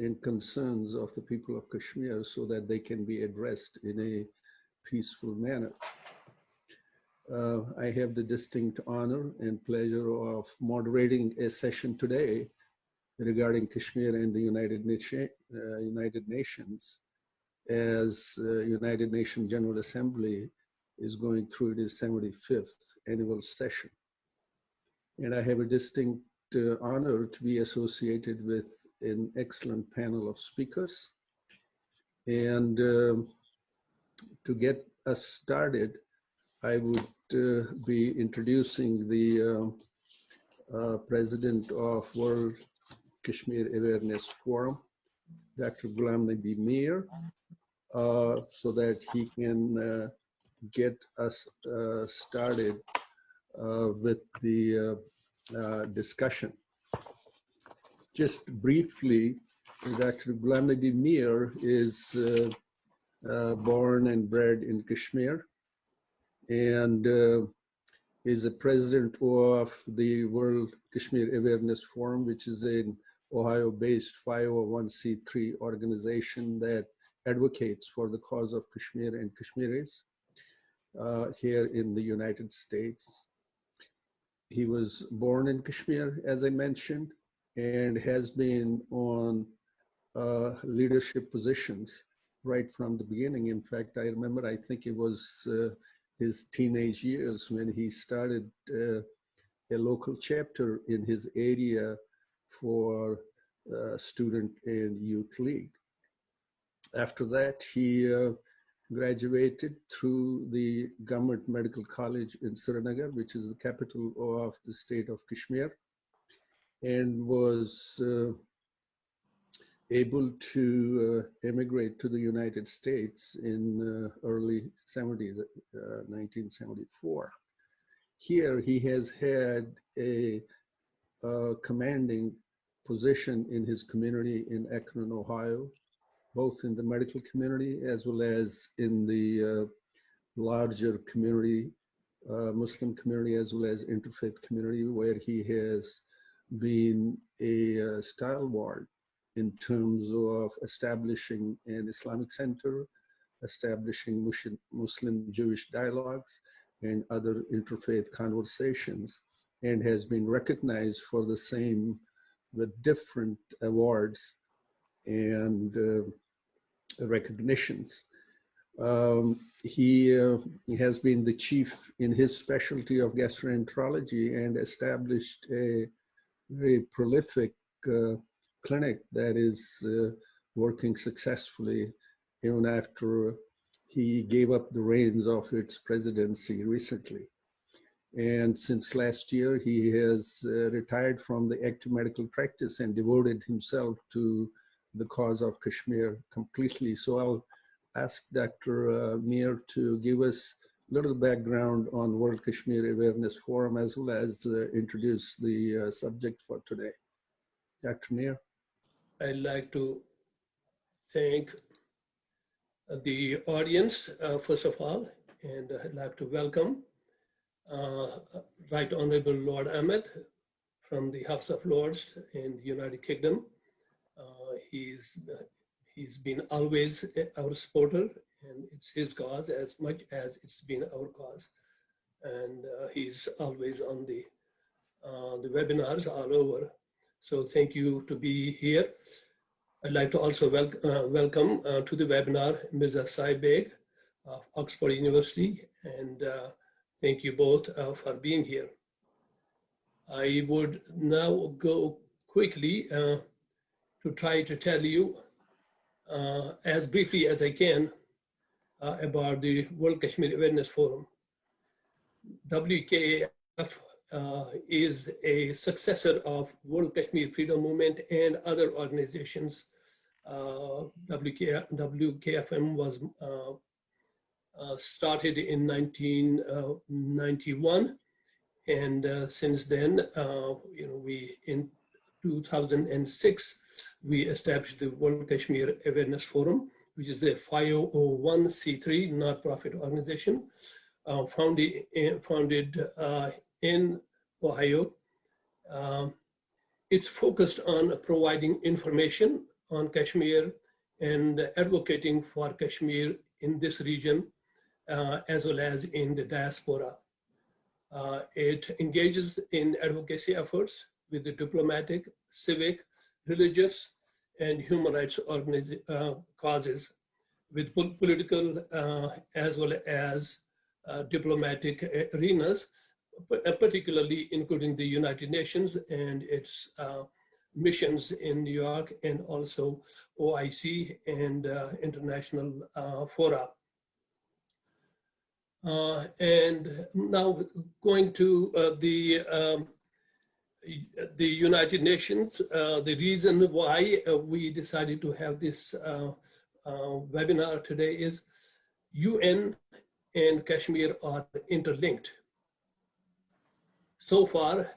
and concerns of the people of Kashmir so that they can be addressed in a peaceful manner. I have the distinct honor and pleasure of moderating a session today regarding Kashmir and the United Nations, as United Nations General Assembly is going through its 75th annual session. And I have a distinct honor to be associated with an excellent panel of speakers. And to get us started, I would be introducing the President of World Kashmir Awareness Forum, Dr. Ghulam Nabi Mir, so that he can get us started with the discussion. Just briefly, Dr. Ghulam Nabi Mir is born and bred in Kashmir, and is a president of the World Kashmir Awareness Forum, which is an Ohio-based 501c3 organization that advocates for the cause of Kashmir and Kashmiris here in the United States. He was born in Kashmir, as I mentioned, and has been on leadership positions right from the beginning. In fact, I remember, I think it was his teenage years when he started a local chapter in his area for Student and Youth League. After that, he graduated through the Government Medical College in Srinagar, which is the capital of the state of Kashmir, and was able to immigrate to the United States in early 70s, 1974. Here, he has had a commanding position in his community in Akron, Ohio, both in the medical community as well as in the larger community, Muslim community, as well as interfaith community, where he has been a stalwart in terms of establishing an Islamic center, establishing Muslim-Jewish dialogues, and other interfaith conversations, and has been recognized for the same with different awards and recognitions. He has been the chief in his specialty of gastroenterology and established a very prolific clinic that is working successfully even after he gave up the reins of its presidency recently. And since last year, he has retired from the active medical practice and devoted himself to the cause of Kashmir completely. So I'll ask Dr. Mir to give us a little background on World Kashmir Awareness Forum, as well as introduce the subject for today. Dr. Mir. I'd like to thank the audience, first of all, and I'd like to welcome Right Honorable Lord Ahmed from the House of Lords in the United Kingdom. He's been always our supporter, and it's his cause as much as it's been our cause. And he's always on the webinars all over. So thank you to be here. I'd like to also welcome to the webinar Mirza Saib Beg of Oxford University, and thank you both for being here. I would now go quickly to try to tell you as briefly as I can about the World Kashmir Awareness Forum. WKAF is a successor of World Kashmir Freedom Movement and other organizations. WKFM was started in 1991, and since then, in 2006, we established the World Kashmir Awareness Forum, which is a 501c3 not-profit organization founded in Ohio. It's focused on providing information on Kashmir and advocating for Kashmir in this region, as well as in the diaspora. It engages in advocacy efforts with the diplomatic, civic, religious, and human rights causes, with political as well as diplomatic arenas, particularly including the United Nations and its missions in New York, and also OIC and international fora. And now going to the United Nations, the reason why we decided to have this webinar today is UN and Kashmir are interlinked. So far,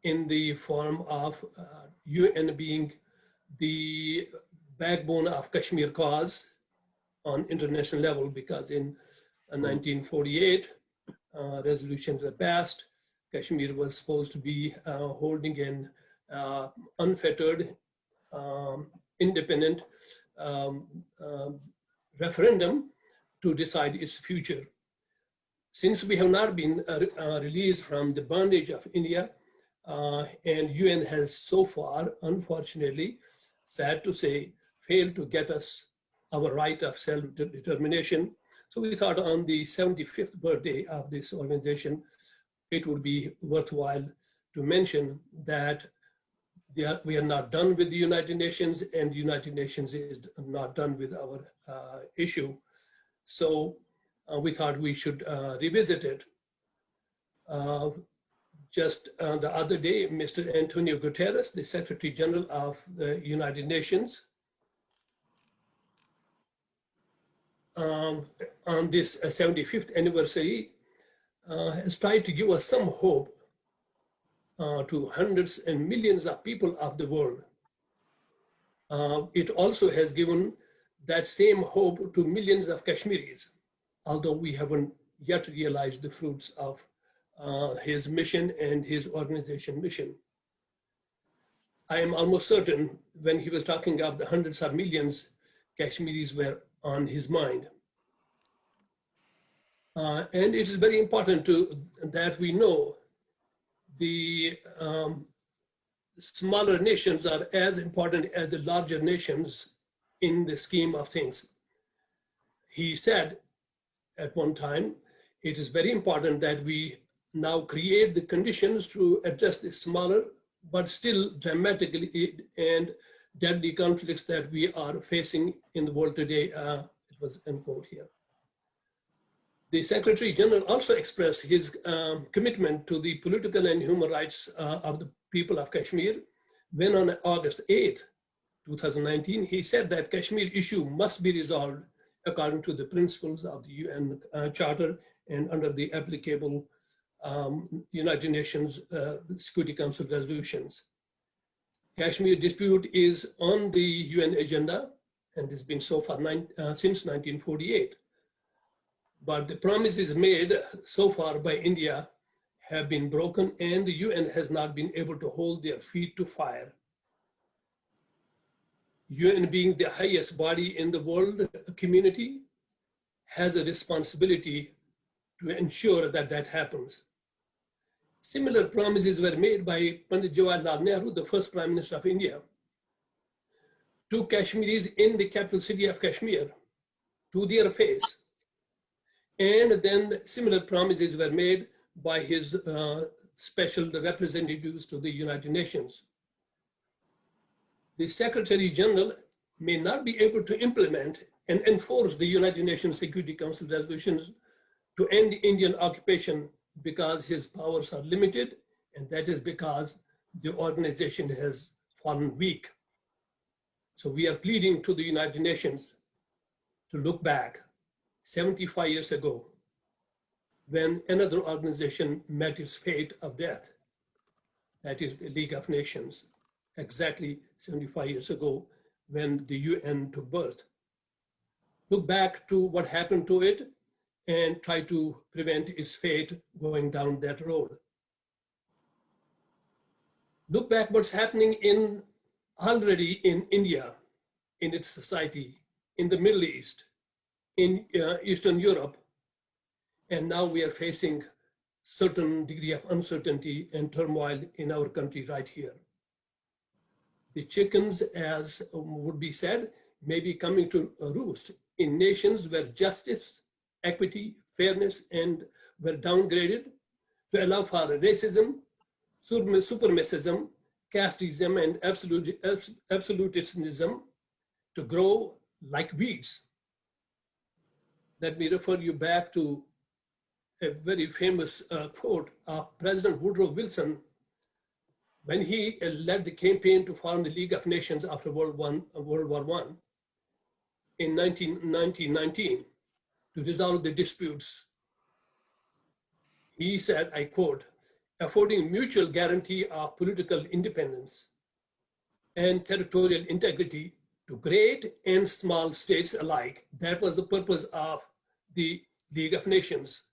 in the form of UN being the backbone of Kashmir cause on international level, because in 1948, resolutions were passed. Kashmir was supposed to be holding an unfettered, independent referendum to decide its future. Since we have not been released from the bondage of India, and UN has so far, unfortunately, sad to say, failed to get us our right of self-determination. So we thought on the 75th birthday of this organization, it would be worthwhile to mention that we are not done with the United Nations, and the United Nations is not done with our issue. So we thought we should revisit it. Just the other day, Mr. Antonio Guterres, the Secretary General of the United Nations, on this 75th anniversary, has tried to give us some hope to hundreds and millions of people of the world. It also has given that same hope to millions of Kashmiris, although we haven't yet realized the fruits of his mission and his organization mission. I am almost certain when he was talking of the hundreds of millions, Kashmiris were on his mind. And it is very important that we know the smaller nations are as important as the larger nations in the scheme of things. He said at one time, it is very important that we now create the conditions to address the smaller, but still dramatically and deadly conflicts that we are facing in the world today. It was end quote here. The Secretary General also expressed his commitment to the political and human rights of the people of Kashmir when on August 8th, 2019, he said that Kashmir issue must be resolved according to the principles of the UN Charter and under the applicable United Nations Security Council resolutions. Kashmir dispute is on the UN agenda and has been so far since 1948. But the promises made so far by India have been broken, and the UN has not been able to hold their feet to fire. UN, being the highest body in the world community, has a responsibility to ensure that that happens. Similar promises were made by Pandit Jawaharlal Nehru, the first Prime Minister of India, to Kashmiris in the capital city of Kashmir, to their face. And then similar promises were made by his special representatives to the United Nations. The Secretary General may not be able to implement and enforce the United Nations Security Council resolutions to end Indian occupation because his powers are limited, and that is because the organization has fallen weak. So we are pleading to the United Nations to look back 75 years ago when another organization met its fate of death. That is the League of Nations, exactly 75 years ago when the UN took birth. Look back to what happened to it and try to prevent its fate going down that road. Look back what's happening already in India. in its society, in the Middle East, in Eastern Europe, and now we are facing certain degree of uncertainty and turmoil in our country right here. The chickens, as would be said, may be coming to roost in nations where justice, equity, fairness, and were downgraded to allow for racism, supremacism, casteism, and absolutism to grow like weeds. Let me refer you back to a very famous quote of President Woodrow Wilson when he led the campaign to form the League of Nations after World War I in 1919 to resolve the disputes. He said, I quote, affording mutual guarantee of political independence and territorial integrity to great and small states alike. That was the purpose of the League of Nations.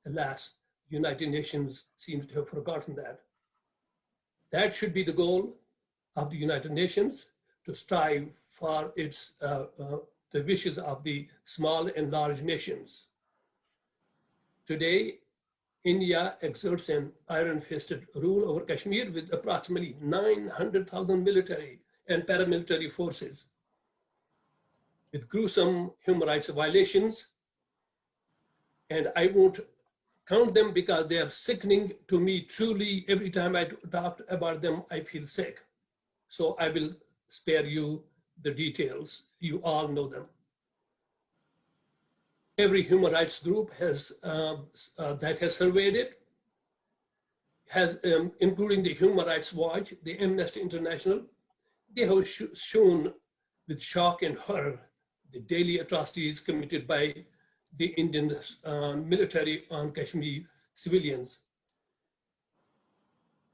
Alas, the United Nations seems to have forgotten that. That should be the goal of the United Nations, to strive for the wishes of the small and large nations. Today, India exerts an iron-fisted rule over Kashmir with approximately 900,000 military and paramilitary forces, with gruesome human rights violations. And I won't count them because they are sickening to me truly. Every time I talk about them, I feel sick. So I will spare you the details. You all know them. Every human rights group that has surveyed it, including the Human Rights Watch, the Amnesty International, they have shown with shock and horror the daily atrocities committed by the Indian military on Kashmiri civilians.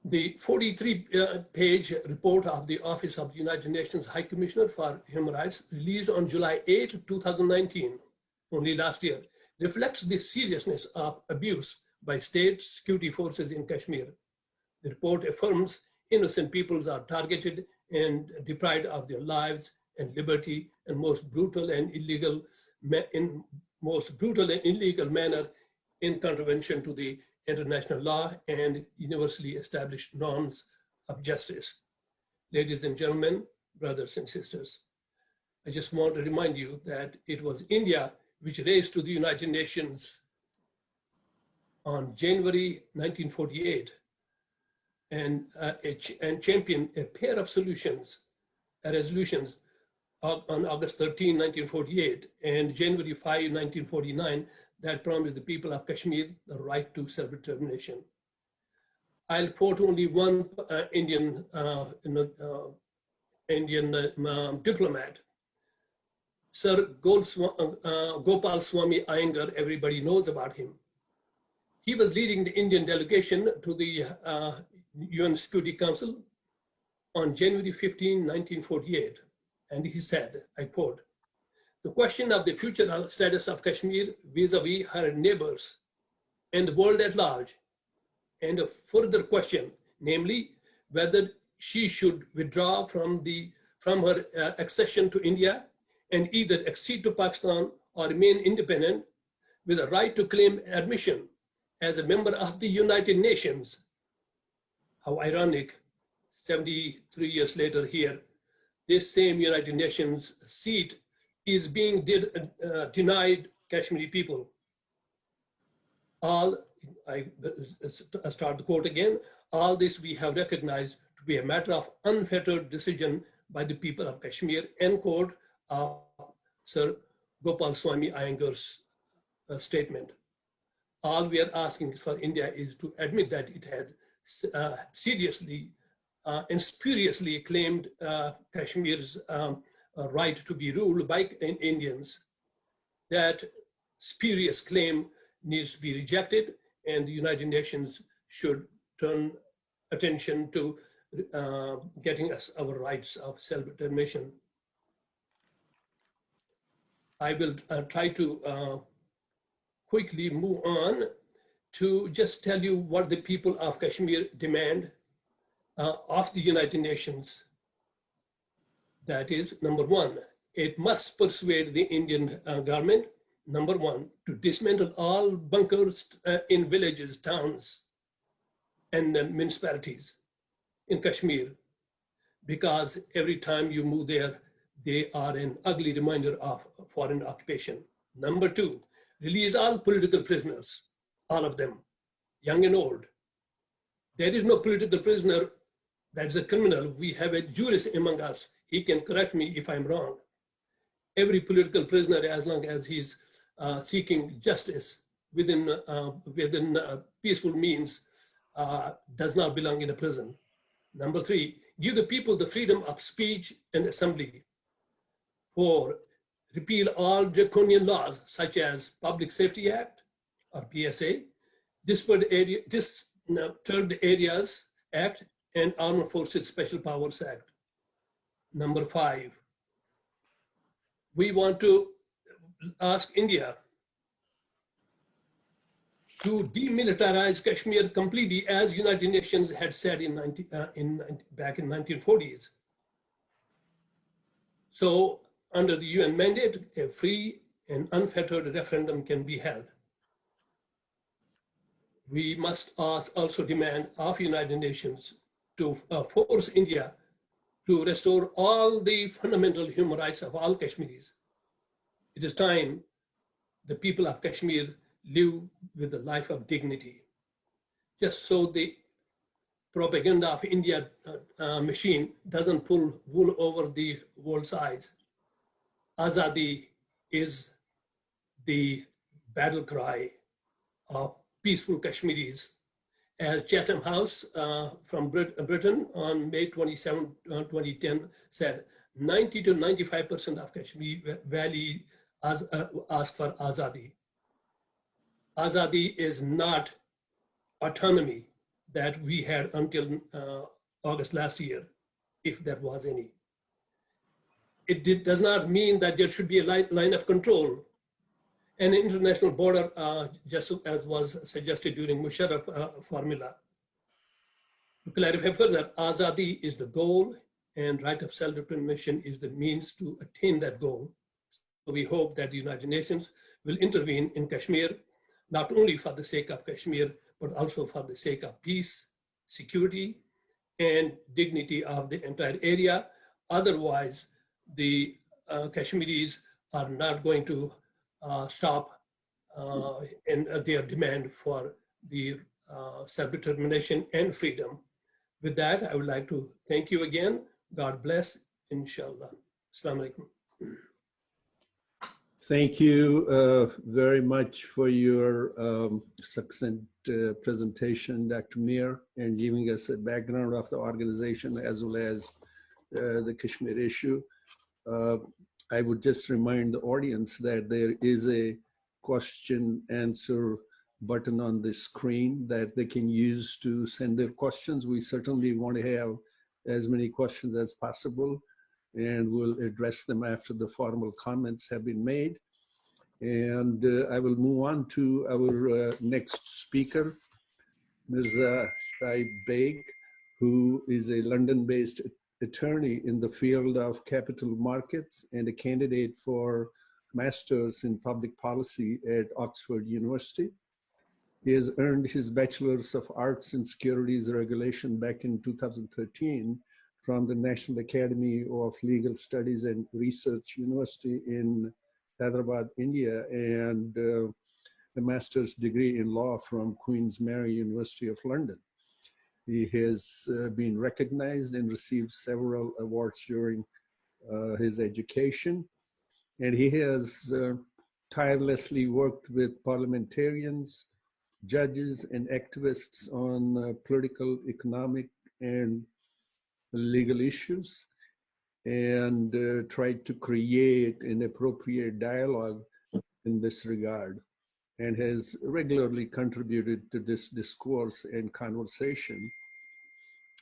The 43-page report of the Office of the United Nations High Commissioner for Human Rights, released on July 8, 2019, only last year, reflects the seriousness of abuse by state security forces in Kashmir. The report affirms innocent peoples are targeted and deprived of their lives and liberty in most brutal and illegal manner in contravention to the international law and universally established norms of justice. Ladies and gentlemen, brothers and sisters, I just want to remind you that it was India which raised to the United Nations on January 1948 and championed a pair of resolutions on August 13, 1948 and January 5, 1949 that promised the people of Kashmir the right to self-determination. I'll quote only one Indian diplomat, Sir Gopal Swami Iyengar. Everybody knows about him. He was leading the Indian delegation to the UN Security Council on January 15, 1948. And he said, I quote, the question of the future status of Kashmir vis-a-vis her neighbors and the world at large, and a further question, namely, whether she should withdraw from her accession to India and either accede to Pakistan or remain independent with a right to claim admission as a member of the United Nations. How ironic, 73 years later here, this same United Nations seat is being denied Kashmiri people. I start the quote again, all this we have recognized to be a matter of unfettered decision by the people of Kashmir, end quote of Sir Gopal Swami Iyengar's statement. All we are asking for India is to admit that it had seriously and spuriously claimed Kashmir's right to be ruled by Indians. That spurious claim needs to be rejected, and the United Nations should turn attention to getting us our rights of self-determination. I will try to quickly move on to just tell you what the people of Kashmir demand of the United Nations. That is, number one, it must persuade the Indian government, number one, to dismantle all bunkers in villages, towns, and municipalities in Kashmir, because every time you move there, they are an ugly reminder of foreign occupation. Number two, release all political prisoners, all of them, young and old. There is no political prisoner that is a criminal. We have a jurist among us. He can correct me if I'm wrong. Every political prisoner, as long as he's seeking justice within peaceful means, does not belong in a prison. Number three, give the people the freedom of speech and assembly. Four, repeal all draconian laws such as Public Safety Act or PSA, Third Areas Act, and Armed Forces Special Powers Act. Number five, we want to ask India to demilitarize Kashmir completely, as United Nations had said back in 1940s. So under the UN mandate, a free and unfettered referendum can be held. We must also demand of United Nations to force India to restore all the fundamental human rights of all Kashmiris. It is time the people of Kashmir live with a life of dignity. Just so the propaganda of India machine doesn't pull wool over the world's eyes. Azadi is the battle cry of peaceful Kashmiris. As Chatham House from Britain on May 27, 2010 said, 90 to 95% of Kashmir Valley ask for Azadi. Azadi is not autonomy that we had until August last year, if there was any. It does not mean that there should be a line of control. An international border, just as was suggested during Musharraf formula. To clarify further, Azadi is the goal and right of self-determination is the means to attain that goal. So we hope that the United Nations will intervene in Kashmir, not only for the sake of Kashmir, but also for the sake of peace, security, and dignity of the entire area. Otherwise, the Kashmiris are not going to stop in their demand for the self-determination and freedom. With that, I would like to thank you again. God bless, inshallah. Assalamu alaikum. Thank you very much for your succinct presentation, Dr. Mir, and giving us a background of the organization as well as the Kashmir issue. I would just remind the audience that there is a question answer button on the screen that they can use to send their questions. We certainly want to have as many questions as possible, and we'll address them after the formal comments have been made. And I will move on to our next speaker, Mirza Shaib Beg, who is a London-based attorney in the field of capital markets and a candidate for Masters in Public Policy at Oxford University. He has earned his Bachelor's of Arts in Securities Regulation back in 2013 from the National Academy of Legal Studies and Research University in Hyderabad, India, and a master's degree in law from Queen's Mary University of London. He has been recognized and received several awards during his education, and he has tirelessly worked with parliamentarians, judges, and activists on political, economic, and legal issues, and tried to create an appropriate dialogue in this regard, and has regularly contributed to this discourse and conversation.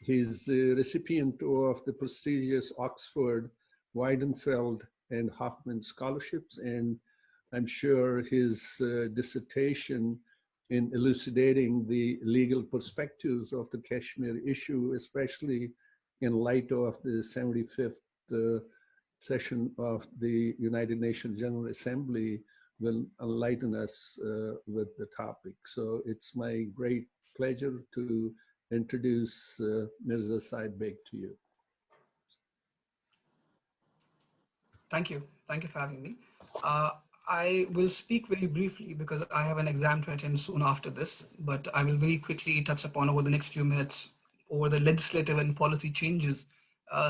He's a recipient of the prestigious Oxford, Weidenfeld, and Hoffman scholarships, and I'm sure his dissertation in elucidating the legal perspectives of the Kashmir issue, especially in light of the 75th session of the United Nations General Assembly will enlighten us with the topic. So it's my great pleasure to introduce Mirza Said Beg to you. Thank you. Thank you for having me. I will speak very briefly because I have an exam to attend soon after this, but I will very quickly touch upon over the next few minutes over the legislative and policy changes,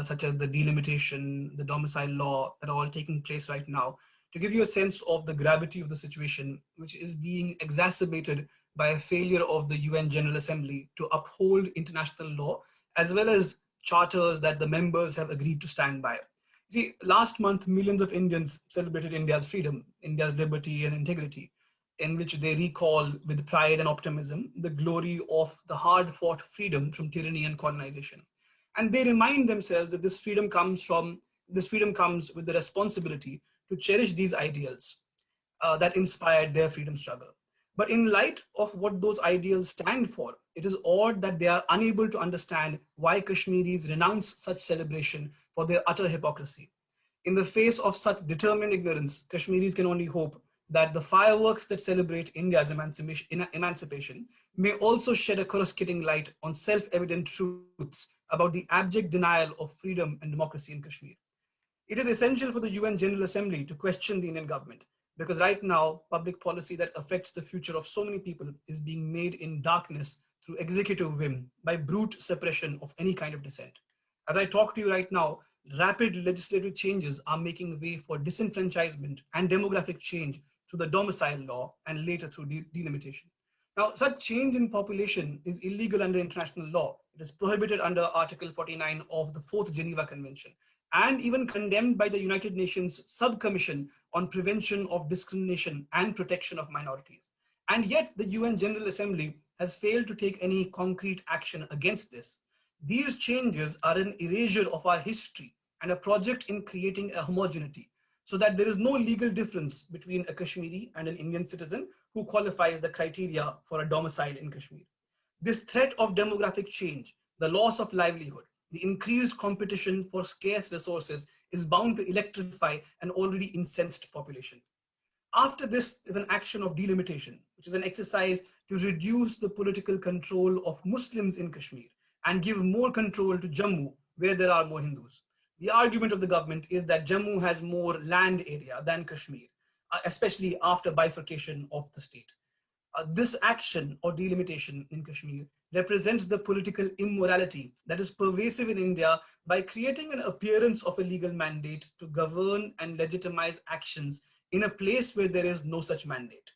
such as the delimitation, the domicile law that are all taking place right now, to give you a sense of the gravity of the situation, which is being exacerbated by a failure of the UN General Assembly to uphold international law, as well as charters that the members have agreed to stand by. See, last month, millions of Indians celebrated India's freedom, India's liberty and integrity, in which they recall with pride and optimism the glory of the hard-fought freedom from tyranny and colonization. And they remind themselves that this freedom comes with the responsibility to cherish these ideals that inspired their freedom struggle. But in light of what those ideals stand for, it is odd that they are unable to understand why Kashmiris renounce such celebration for their utter hypocrisy. In the face of such determined ignorance, Kashmiris can only hope that the fireworks that celebrate India's emancipation may also shed a coruscating light on self-evident truths about the abject denial of freedom and democracy in Kashmir. It is essential for the UN General Assembly to question the Indian government, because right now, public policy that affects the future of so many people is being made in darkness through executive whim by brute suppression of any kind of dissent. As I talk to you right now, rapid legislative changes are making way for disenfranchisement and demographic change through the domicile law and later through delimitation. Now, such change in population is illegal under international law. It is prohibited under Article 49 of the 4th Geneva Convention, and even condemned by the United Nations Subcommission on Prevention of Discrimination and Protection of Minorities. And yet the UN General Assembly has failed to take any concrete action against this. These changes are an erasure of our history and a project in creating a homogeneity, so that there is no legal difference between a Kashmiri and an Indian citizen who qualifies the criteria for a domicile in Kashmir. This threat of demographic change, the loss of livelihood, the increased competition for scarce resources is bound to electrify an already incensed population. After this is an action of delimitation, which is an exercise to reduce the political control of Muslims in Kashmir and give more control to Jammu, where there are more Hindus. The argument of the government is that Jammu has more land area than Kashmir, especially after bifurcation of the state. This action or delimitation in Kashmir represents the political immorality that is pervasive in India by creating an appearance of a legal mandate to govern and legitimize actions in a place where there is no such mandate.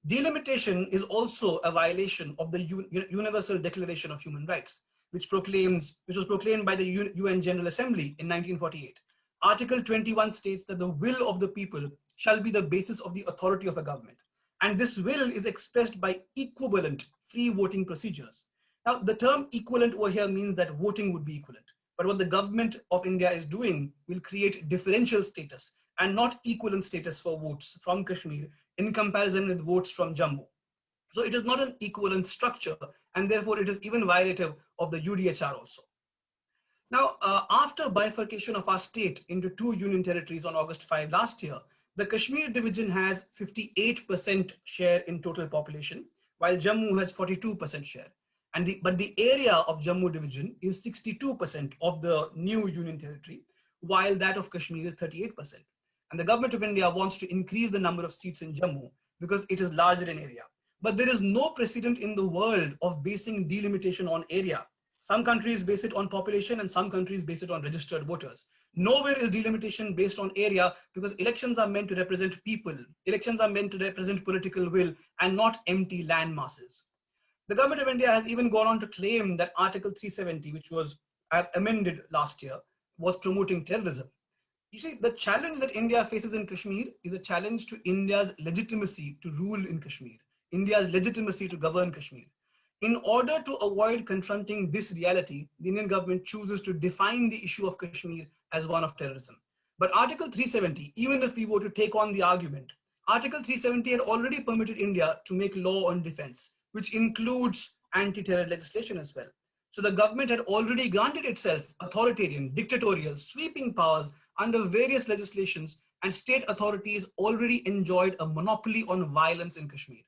Delimitation is also a violation of the Universal Declaration of Human Rights, which was proclaimed by the UN General Assembly in 1948. Article 21 states that the will of the people shall be the basis of the authority of a government. And this will is expressed by equivalent free voting procedures. Now, the term equivalent over here means that voting would be equivalent. But what the government of India is doing will create differential status and not equivalent status for votes from Kashmir in comparison with votes from Jammu. So it is not an equivalent structure, and therefore it is even violative of the UDHR also. Now, after bifurcation of our state into 2 union territories on August 5 last year, the Kashmir division has 58% share in total population, while Jammu has 42% share. But the area of Jammu division is 62% of the new union territory, while that of Kashmir is 38%. And the government of India wants to increase the number of seats in Jammu because it is larger in area. But there is no precedent in the world of basing delimitation on area. Some countries base it on population and some countries base it on registered voters. Nowhere is delimitation based on area because elections are meant to represent people. Elections are meant to represent political will and not empty land masses. The government of India has even gone on to claim that Article 370, which was amended last year, was promoting terrorism. You see, the challenge that India faces in Kashmir is a challenge to India's legitimacy to rule in Kashmir, India's legitimacy to govern Kashmir. In order to avoid confronting this reality, the Indian government chooses to define the issue of Kashmir as one of terrorism. But Article 370, even if we were to take on the argument, Article 370 had already permitted India to make law on defense, which includes anti-terror legislation as well. So the government had already granted itself authoritarian, dictatorial, sweeping powers under various legislations, and state authorities already enjoyed a monopoly on violence in Kashmir.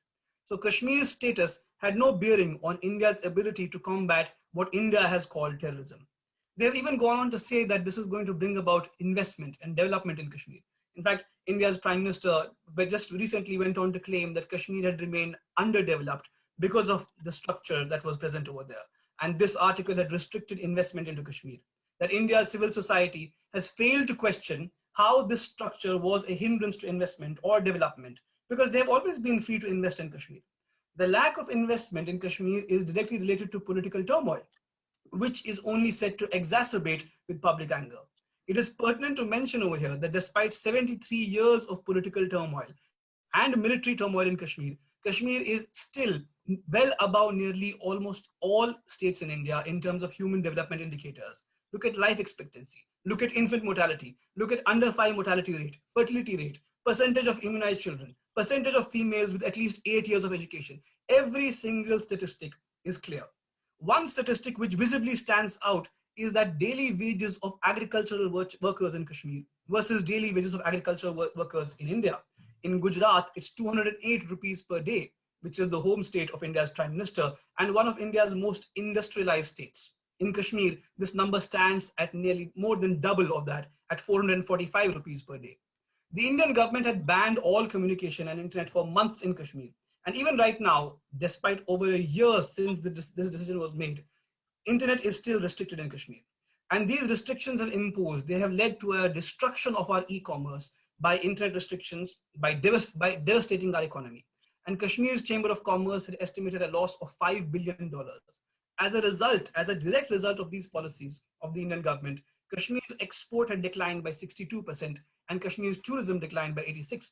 So Kashmir's status had no bearing on India's ability to combat what India has called terrorism. They have even gone on to say that this is going to bring about investment and development in Kashmir. In fact, India's Prime Minister just recently went on to claim that Kashmir had remained underdeveloped because of the structure that was present over there. And this article had restricted investment into Kashmir. That India's civil society has failed to question how this structure was a hindrance to investment or development, because they have always been free to invest in Kashmir. The lack of investment in Kashmir is directly related to political turmoil, which is only set to exacerbate with public anger. It is pertinent to mention over here that despite 73 years of political turmoil and military turmoil in Kashmir, Kashmir is still well above nearly almost all states in India in terms of human development indicators. Look at life expectancy, look at infant mortality, look at under 5 mortality rate, fertility rate, percentage of immunized children, percentage of females with at least 8 years of education. Every single statistic is clear. One statistic which visibly stands out is that daily wages of agricultural workers in Kashmir versus daily wages of agricultural workers in India. In Gujarat, it's 208 rupees per day, which is the home state of India's Prime Minister and one of India's most industrialized states. In Kashmir, this number stands at nearly more than double of that at 445 rupees per day. The Indian government had banned all communication and internet for months in Kashmir. And even right now, despite over a year since this decision was made, internet is still restricted in Kashmir. And these restrictions have imposed, they have led to a destruction of our e-commerce by internet restrictions, by devastating our economy. And Kashmir's Chamber of Commerce had estimated a loss of $5 billion. As a result, as a direct result of these policies of the Indian government, Kashmir's export had declined by 62% and Kashmir's tourism declined by 86%.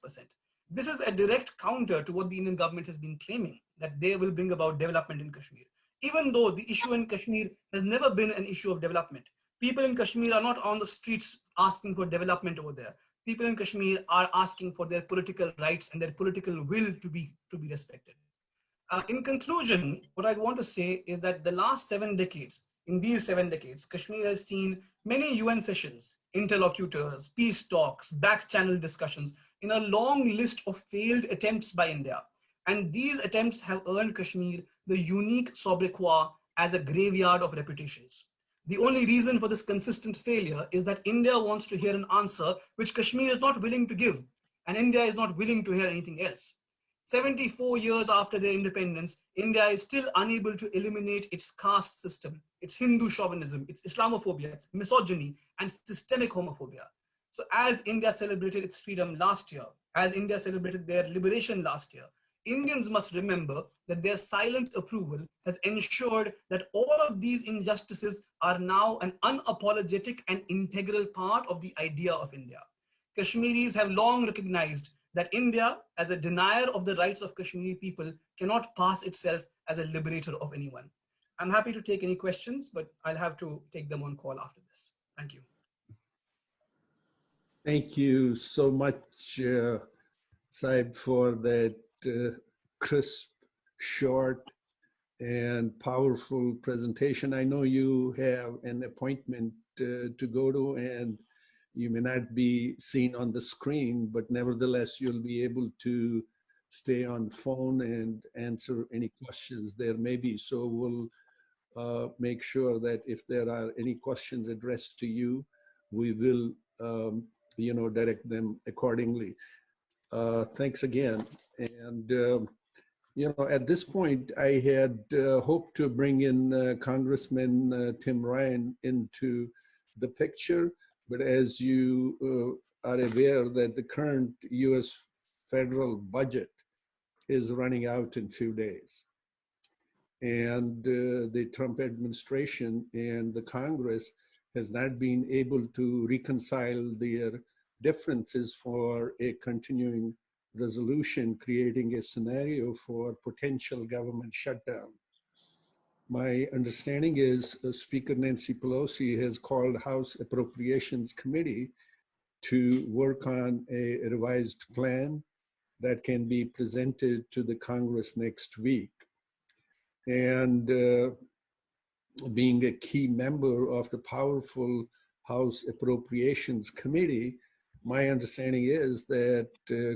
This is a direct counter to what the Indian government has been claiming, that they will bring about development in Kashmir. Even though the issue in Kashmir has never been an issue of development. People in Kashmir are not on the streets asking for development over there. People in Kashmir are asking for their political rights and their political will to be respected. In conclusion, what I want to say is that the last 7 decades, in these 7 decades, Kashmir has seen many UN sessions, interlocutors, peace talks, back-channel discussions in a long list of failed attempts by India. And these attempts have earned Kashmir the unique sobriquet as a graveyard of reputations. The only reason for this consistent failure is that India wants to hear an answer which Kashmir is not willing to give, and India is not willing to hear anything else. 74 years after their independence, India is still unable to eliminate its caste system, its Hindu chauvinism, its Islamophobia, its misogyny, and systemic homophobia. So as India celebrated its freedom last year, as India celebrated their liberation last year, Indians must remember that their silent approval has ensured that all of these injustices are now an unapologetic and integral part of the idea of India. Kashmiris have long recognized that India, as a denier of the rights of Kashmiri people, cannot pass itself as a liberator of anyone. I'm happy to take any questions, but I'll have to take them on call after this. Thank you. Thank you so much, Saib, for that crisp, short, and powerful presentation. I know you have an appointment to go to, and you may not be seen on the screen, but nevertheless, you'll be able to stay on phone and answer any questions there may be. So we'll make sure that if there are any questions addressed to you, we will direct them accordingly. Thanks again. And at this point, I had hoped to bring in Congressman Tim Ryan into the picture, but as you are aware that the current U.S. federal budget is running out in a few days. And the Trump administration and the Congress has not been able to reconcile their differences for a continuing resolution, creating a scenario for potential government shutdown. My understanding is Speaker Nancy Pelosi has called House Appropriations Committee to work on a revised plan that can be presented to the Congress next week. And being a key member of the powerful House Appropriations Committee, my understanding is that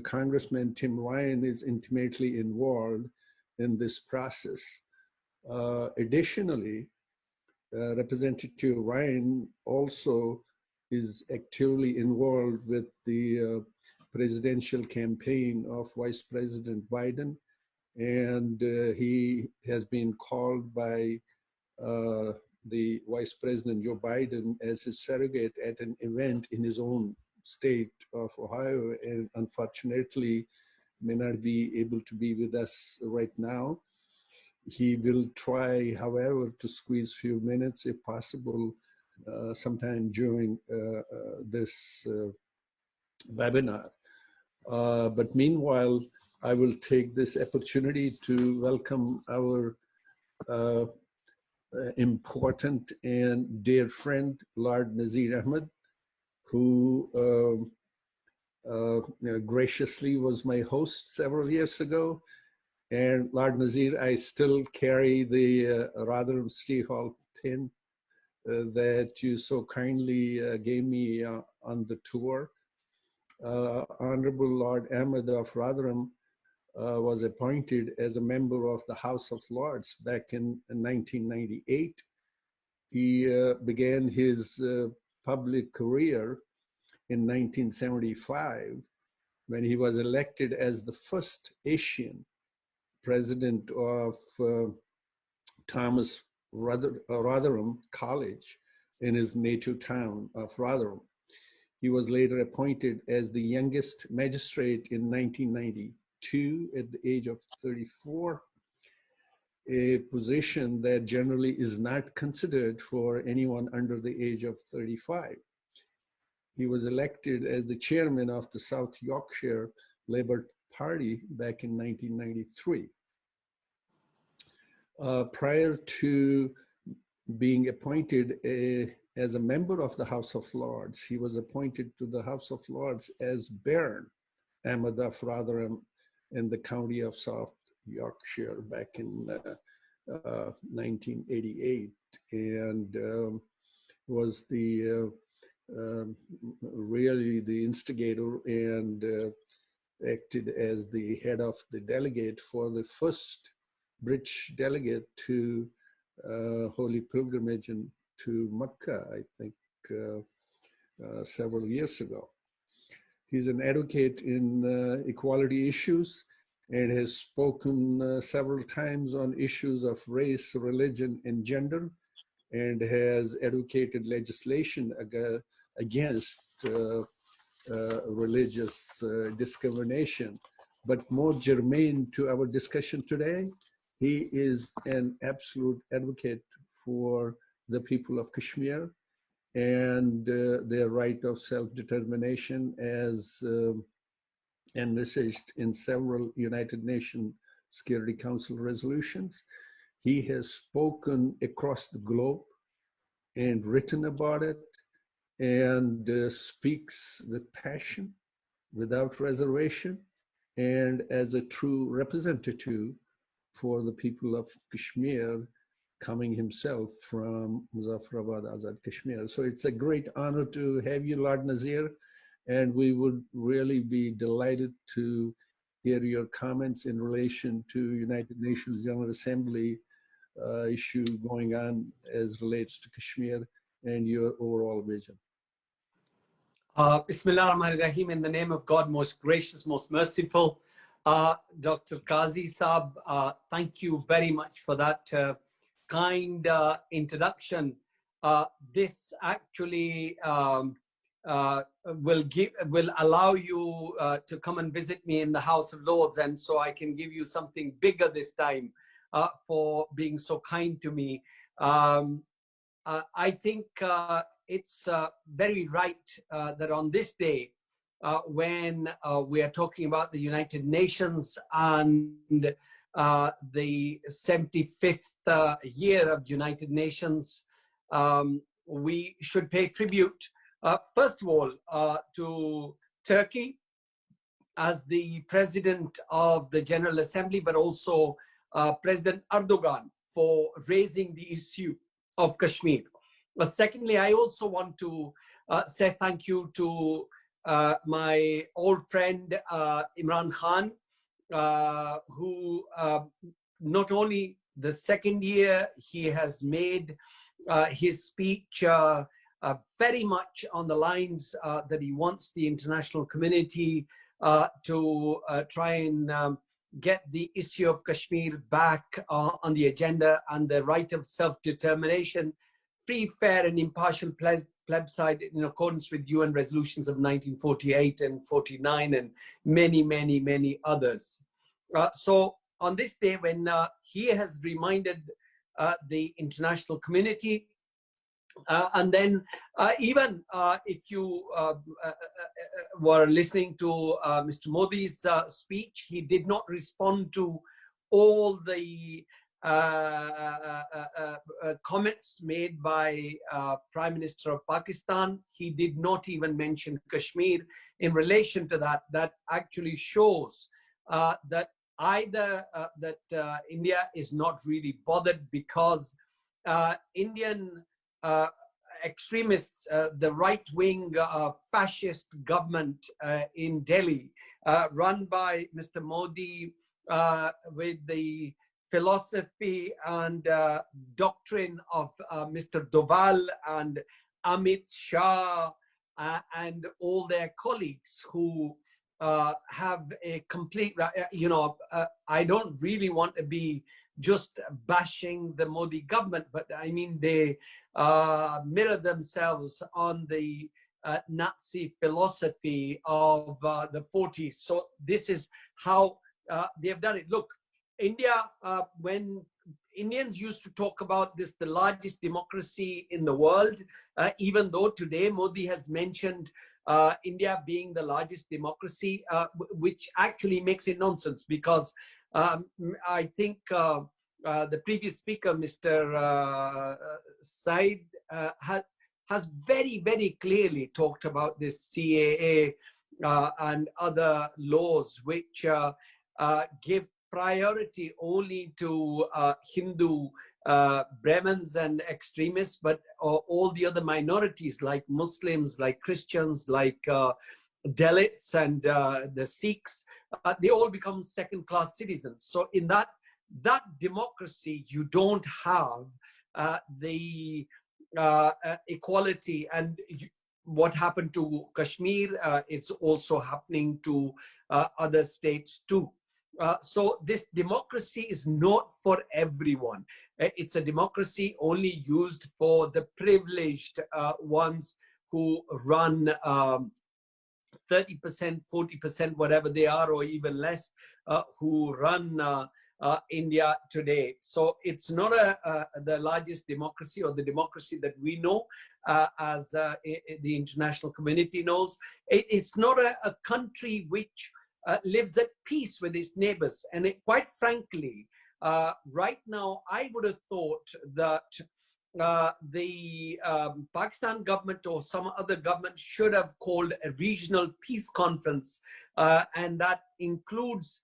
Congressman Tim Ryan is intimately involved in this process. Additionally, Representative Ryan also is actively involved with the presidential campaign of Vice President Biden, and he has been called by the Vice President Joe Biden as his surrogate at an event in his own state of Ohio, and unfortunately may not be able to be with us right now. He will try, however, to squeeze few minutes, if possible, sometime during this webinar. But meanwhile, I will take this opportunity to welcome our important and dear friend, Lord Nazir Ahmed, who graciously was my host several years ago. And Lord Nazir, I still carry the Rotherham City Hall pin that you so kindly gave me on the tour. Honorable Lord Ahmed of Rotherham was appointed as a member of the House of Lords back in 1998. He began his public career in 1975 when he was elected as the first Asian president of Thomas Rotherham College in his native town of Rotherham. He was later appointed as the youngest magistrate in 1992 at the age of 34, a position that generally is not considered for anyone under the age of 35. He was elected as the chairman of the South Yorkshire Labour Party back in 1993. Prior to being appointed as a member of the House of Lords, he was appointed to the House of Lords as Baron Ahmed of Rotherham in the county of South Yorkshire back in 1988, and was the really the instigator and acted as the head of the delegate for the first British delegate to Holy Pilgrimage to Mecca, I think several years ago. He's an advocate in equality issues and has spoken several times on issues of race, religion, and gender, and has advocated legislation against religious discrimination. But more germane to our discussion today, he is an absolute advocate for the people of Kashmir and their right of self-determination as envisaged in several United Nations Security Council resolutions. He has spoken across the globe and written about it, and speaks with passion, without reservation, and as a true representative for the people of Kashmir, coming himself from Muzaffarabad, Azad Kashmir. So it's a great honor to have you, Lord Nazir, and we would really be delighted to hear your comments in relation to United Nations General Assembly issue going on as relates to Kashmir and your overall vision. Bismillah ar-Rahman ar-Rahim, in the name of God, most gracious, most merciful. Dr. Qazi Saab, thank you very much for that kind introduction. This actually will allow you to come and visit me in the House of Lords, and so I can give you something bigger this time for being so kind to me. I think it's very right that on this day, when we are talking about the United Nations and the 75th year of United Nations, we should pay tribute, first of all, to Turkey as the president of the General Assembly, but also President Erdogan for raising the issue of Kashmir. Secondly, I also want to say thank you to my old friend Imran Khan, who not only the second year he has made his speech very much on the lines that he wants the international community to try and get the issue of Kashmir back on the agenda, and the right of self-determination, free, fair and impartial plebiscite in accordance with UN resolutions of 1948 and 49 and many, many, many others. So on this day, when he has reminded the international community, and then even if you were listening to Mr. Modi's speech, he did not respond to all the comments made by Prime Minister of Pakistan. He did not even mention Kashmir in relation to that. That actually shows that either that India is not really bothered, because Indian extremists, the right-wing fascist government in Delhi, run by Mr. Modi, with the philosophy and doctrine of Mr. Doval and Amit Shah and all their colleagues, who have a complete, I don't really want to be just bashing the Modi government, but I mean, they mirror themselves on the Nazi philosophy of the 40s. So this is how they have done it. Look, India, when Indians used to talk about this, the largest democracy in the world, even though today Modi has mentioned India being the largest democracy, which actually makes it nonsense, because I think the previous speaker, Mr. Said, has very, very clearly talked about this CAA and other laws which give priority only to Hindu Brahmins and extremists, but all the other minorities like Muslims, like Christians, like Dalits and the Sikhs, they all become second-class citizens. So in that democracy, you don't have the equality. And what happened to Kashmir, it's also happening to other states too. So this democracy is not for everyone. It's a democracy only used for the privileged ones who run 30%, 40%, whatever they are, or even less, who run India today. So it's not the largest democracy, or the democracy that we know as the international community knows. It's not a country which lives at peace with its neighbors. And quite frankly, right now, I would have thought that the Pakistan government or some other government should have called a regional peace conference, and that includes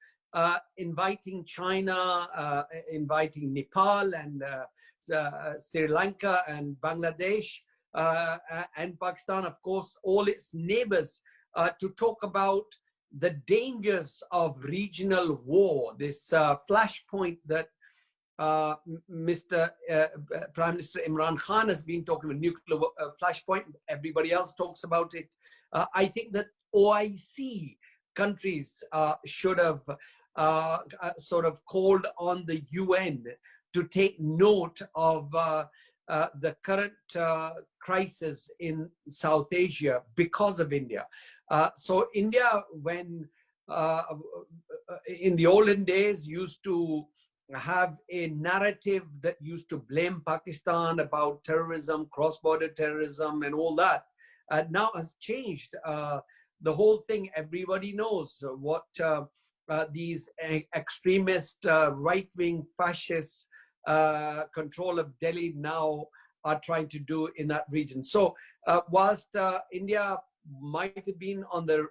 inviting China, inviting Nepal and Sri Lanka and Bangladesh and Pakistan, of course, all its neighbors, to talk about the dangers of regional war, this flashpoint that Mr. Prime Minister Imran Khan has been talking about, nuclear flashpoint. Everybody else talks about it. I think that OIC countries should have sort of called on the UN to take note of the current crisis in South Asia because of India. So India, when in the olden days, used to have a narrative that used to blame Pakistan about terrorism, cross-border terrorism and all that, now has changed. The whole thing, everybody knows what these extremist, right-wing fascist control of Delhi now are trying to do in that region. So whilst India might have been on the,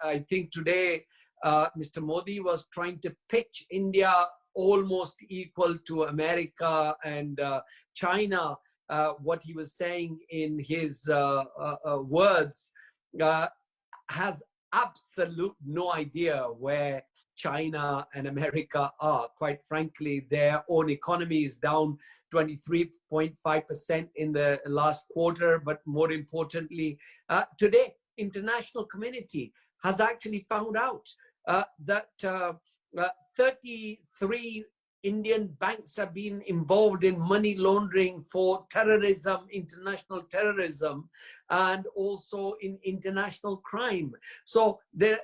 I think today Mr. Modi was trying to pitch India almost equal to America and China, what he was saying in his words, has absolute no idea where China and America are. Quite frankly, their own economy is down 23.5% in the last quarter. But more importantly, today, international community has actually found out that 33 Indian banks have been involved in money laundering for terrorism, international terrorism, and also in international crime. So there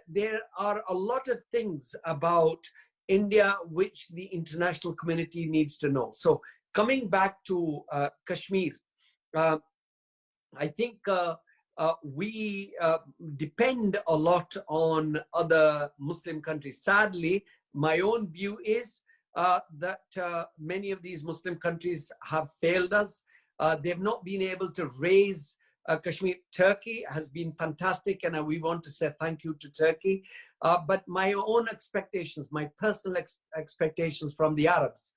are a lot of things about India which the international community needs to know. So coming back to Kashmir, I think we depend a lot on other Muslim countries. Sadly, my own view is that many of these Muslim countries have failed us. They've not been able to raise Kashmir. Turkey has been fantastic, and we want to say thank you to Turkey. But my own expectations, my personal expectations from the Arabs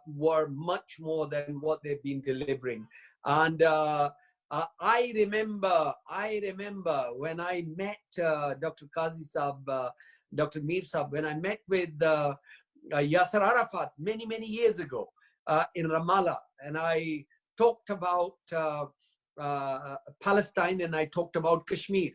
were much more than what they've been delivering. And I remember when I met Dr. Qazi Saab, Dr. Mir Saab, when I met with Yasser Arafat many years ago in Ramallah, and I talked about Palestine and I talked about Kashmir.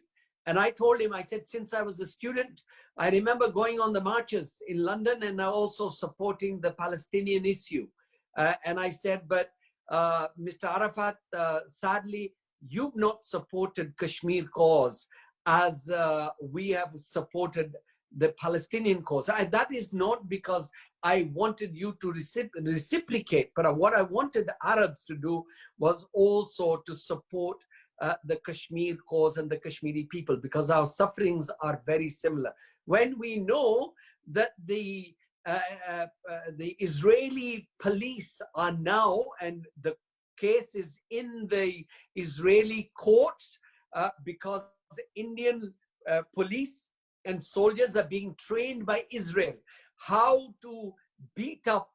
And I told him, I said, since I was a student, I remember going on the marches in London and also supporting the Palestinian issue. And I said, but Mr. Arafat, sadly, you've not supported Kashmir cause as we have supported the Palestinian cause. That is not because I wanted you to reciprocate, but what I wanted the Arabs to do was also to support the Kashmir cause and the Kashmiri people, because our sufferings are very similar. When we know that the Israeli police are now, and the case is in the Israeli courts, because Indian police and soldiers are being trained by Israel how to beat up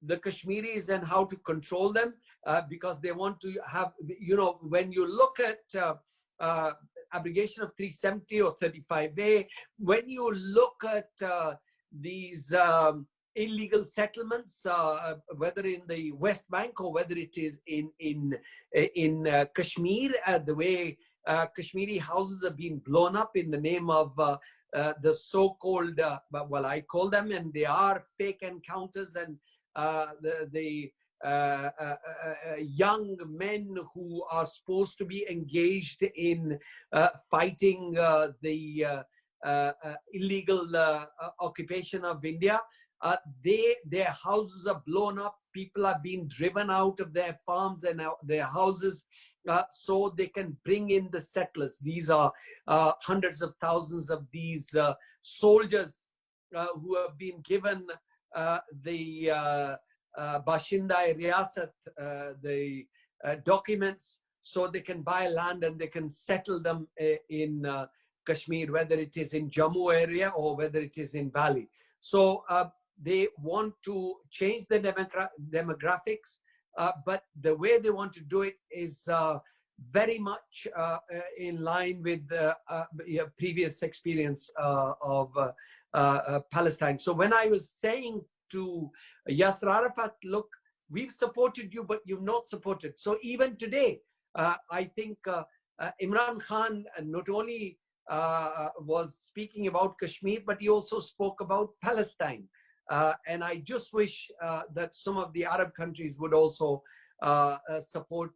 the Kashmiris and how to control them, because they want to have, you know, when you look at abrogation of 370 or 35A, when you look at these illegal settlements, whether in the West Bank or whether it is in Kashmir, the way Kashmiri houses have been blown up in the name of the so-called, well, I call them, and they are fake encounters, and the young men who are supposed to be engaged in fighting the illegal occupation of India, their houses are blown up. People are being driven out of their farms and their houses so they can bring in the settlers. These are hundreds of thousands of these soldiers who have been given the Bashinda Riyasat, the documents, so they can buy land and they can settle them in Kashmir, whether it is in Jammu area or whether it is in Bali. So they want to change the demographics, but the way they want to do it is very much in line with previous experience of Palestine. So when I was saying to Yasser Arafat, look, we've supported you, but you've not supported. So even today, I think Imran Khan not only was speaking about Kashmir, but he also spoke about Palestine. And I just wish that some of the Arab countries would also support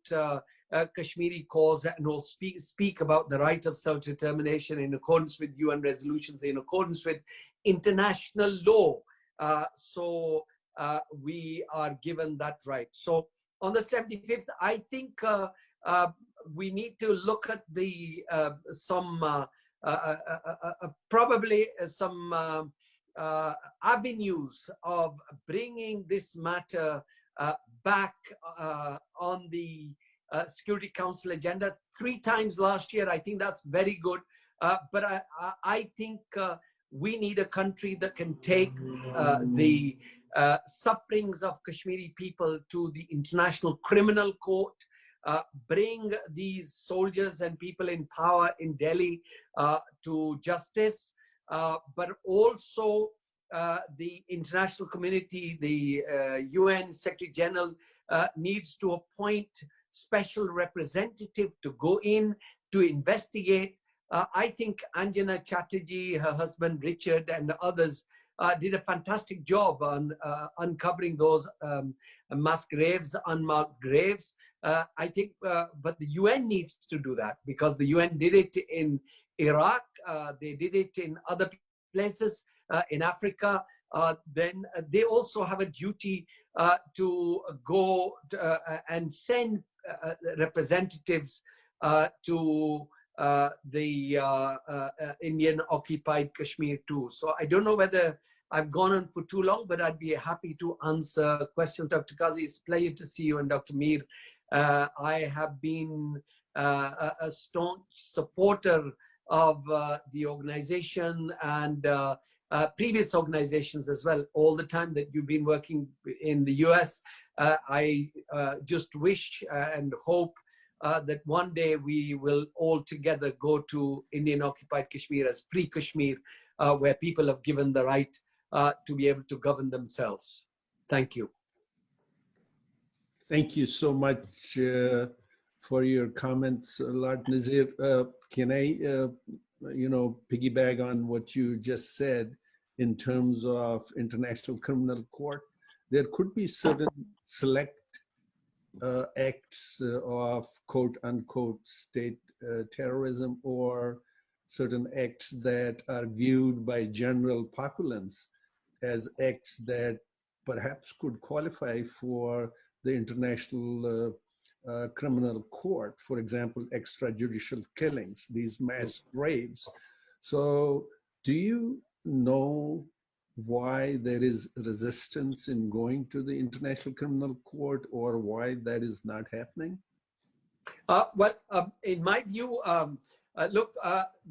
Kashmiri cause and will speak about the right of self-determination in accordance with UN resolutions, in accordance with international law. So we are given that right. So on the 75th, I think we need to look at the probably some avenues of bringing this matter back on the Security Council agenda 3 times last year. I think that's very good. But I think we need a country that can take the sufferings of Kashmiri people to the International Criminal Court, bring these soldiers and people in power in Delhi to justice, but also the international community, the UN Secretary General needs to appoint special representative to go in to investigate. I think Anjana Chatterjee, her husband Richard, and others did a fantastic job on uncovering those mass graves, unmarked graves. I think, but the UN needs to do that, because the UN did it in Iraq, they did it in other places in Africa. Then they also have a duty to go and send representatives to the Indian occupied Kashmir too. So I don't know whether I've gone on for too long, but I'd be happy to answer questions. Dr. Qazi, it's a pleasure to see you, and Dr. Mir. I have been a staunch supporter of the organization and previous organizations as well. All the time that you've been working in the US, I just wish and hope that one day we will all together go to Indian occupied Kashmir as pre-Kashmir, where people have given the right to be able to govern themselves. Thank you. Thank you so much for your comments, Lord Nazir. Can I, piggyback on what you just said in terms of International Criminal Court? There could be certain select acts of quote unquote state terrorism, or certain acts that are viewed by general populace as acts that perhaps could qualify for the International Criminal Court. For example, extrajudicial killings, these mass graves. So do you know why there is resistance in going to the International Criminal Court, or why that is not happening? In my view, look,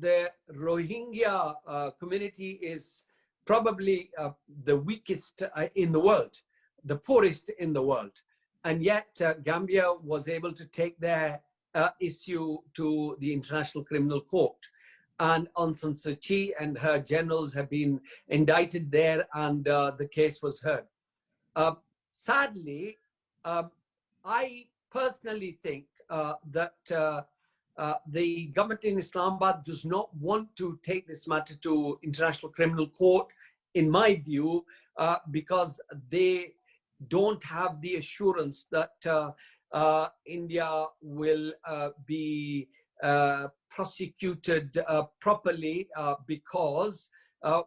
the Rohingya community is probably the weakest in the world, the poorest in the world. And yet Gambia was able to take their issue to the International Criminal Court. And Aung San Suu Kyi and her generals have been indicted there, and the case was heard. Sadly, I personally think that the government in Islamabad does not want to take this matter to International Criminal Court, in my view, because they don't have the assurance that India will be prosecuted properly, because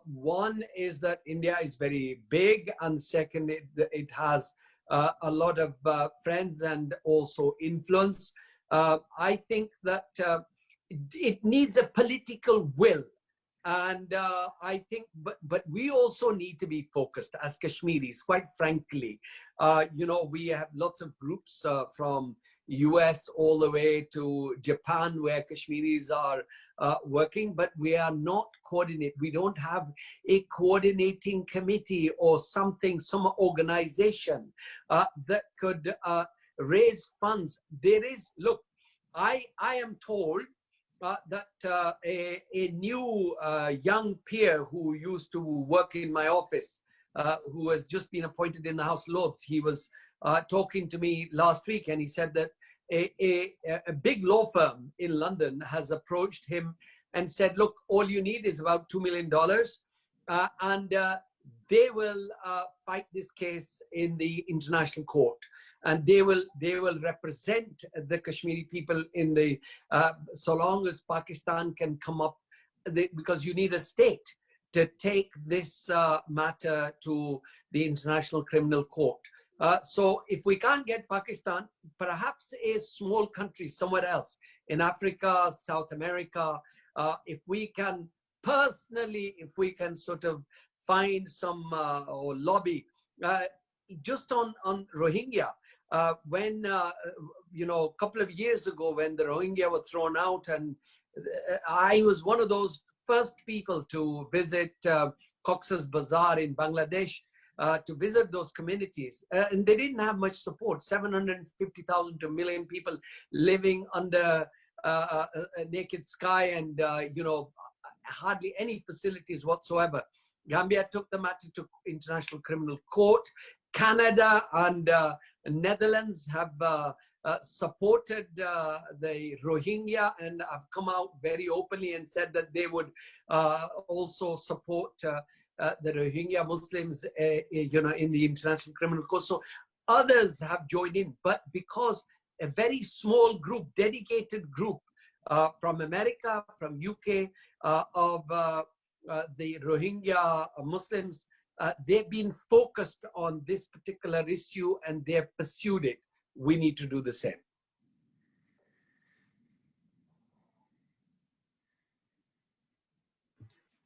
one is that India is very big, and second, it has a lot of friends and also influence. I think that it needs a political will. And I think, but we also need to be focused as Kashmiris, quite frankly. We have lots of groups from US all the way to Japan where Kashmiris are working, but we are not coordinated. We don't have a coordinating committee or something, some organization that could raise funds. There is, look, I am told that a new young peer who used to work in my office, who has just been appointed in the House of Lords, he was talking to me last week, and he said that a big law firm in London has approached him and said, look, all you need is about $2 million, and they will fight this case in the international court. And they will represent the Kashmiri people in the, so long as Pakistan can come up, because you need a state to take this matter to the International Criminal Court. So if we can't get Pakistan, perhaps a small country somewhere else in Africa, South America, if we can personally, if we can sort of find some or lobby, just on Rohingya, when, a couple of years ago when the Rohingya were thrown out, and I was one of those first people to visit Cox's Bazar in Bangladesh, to visit those communities. And they didn't have much support, 750,000 to a million people living under a naked sky and, hardly any facilities whatsoever. Gambia took the matter to International Criminal Court. Canada and Netherlands have supported the Rohingya and have come out very openly and said that they would also support the Rohingya Muslims, in the International Criminal Court. So others have joined in, but because a very small group, dedicated group from America, from UK, of the Rohingya Muslims, they've been focused on this particular issue and they've pursued it. We need to do the same.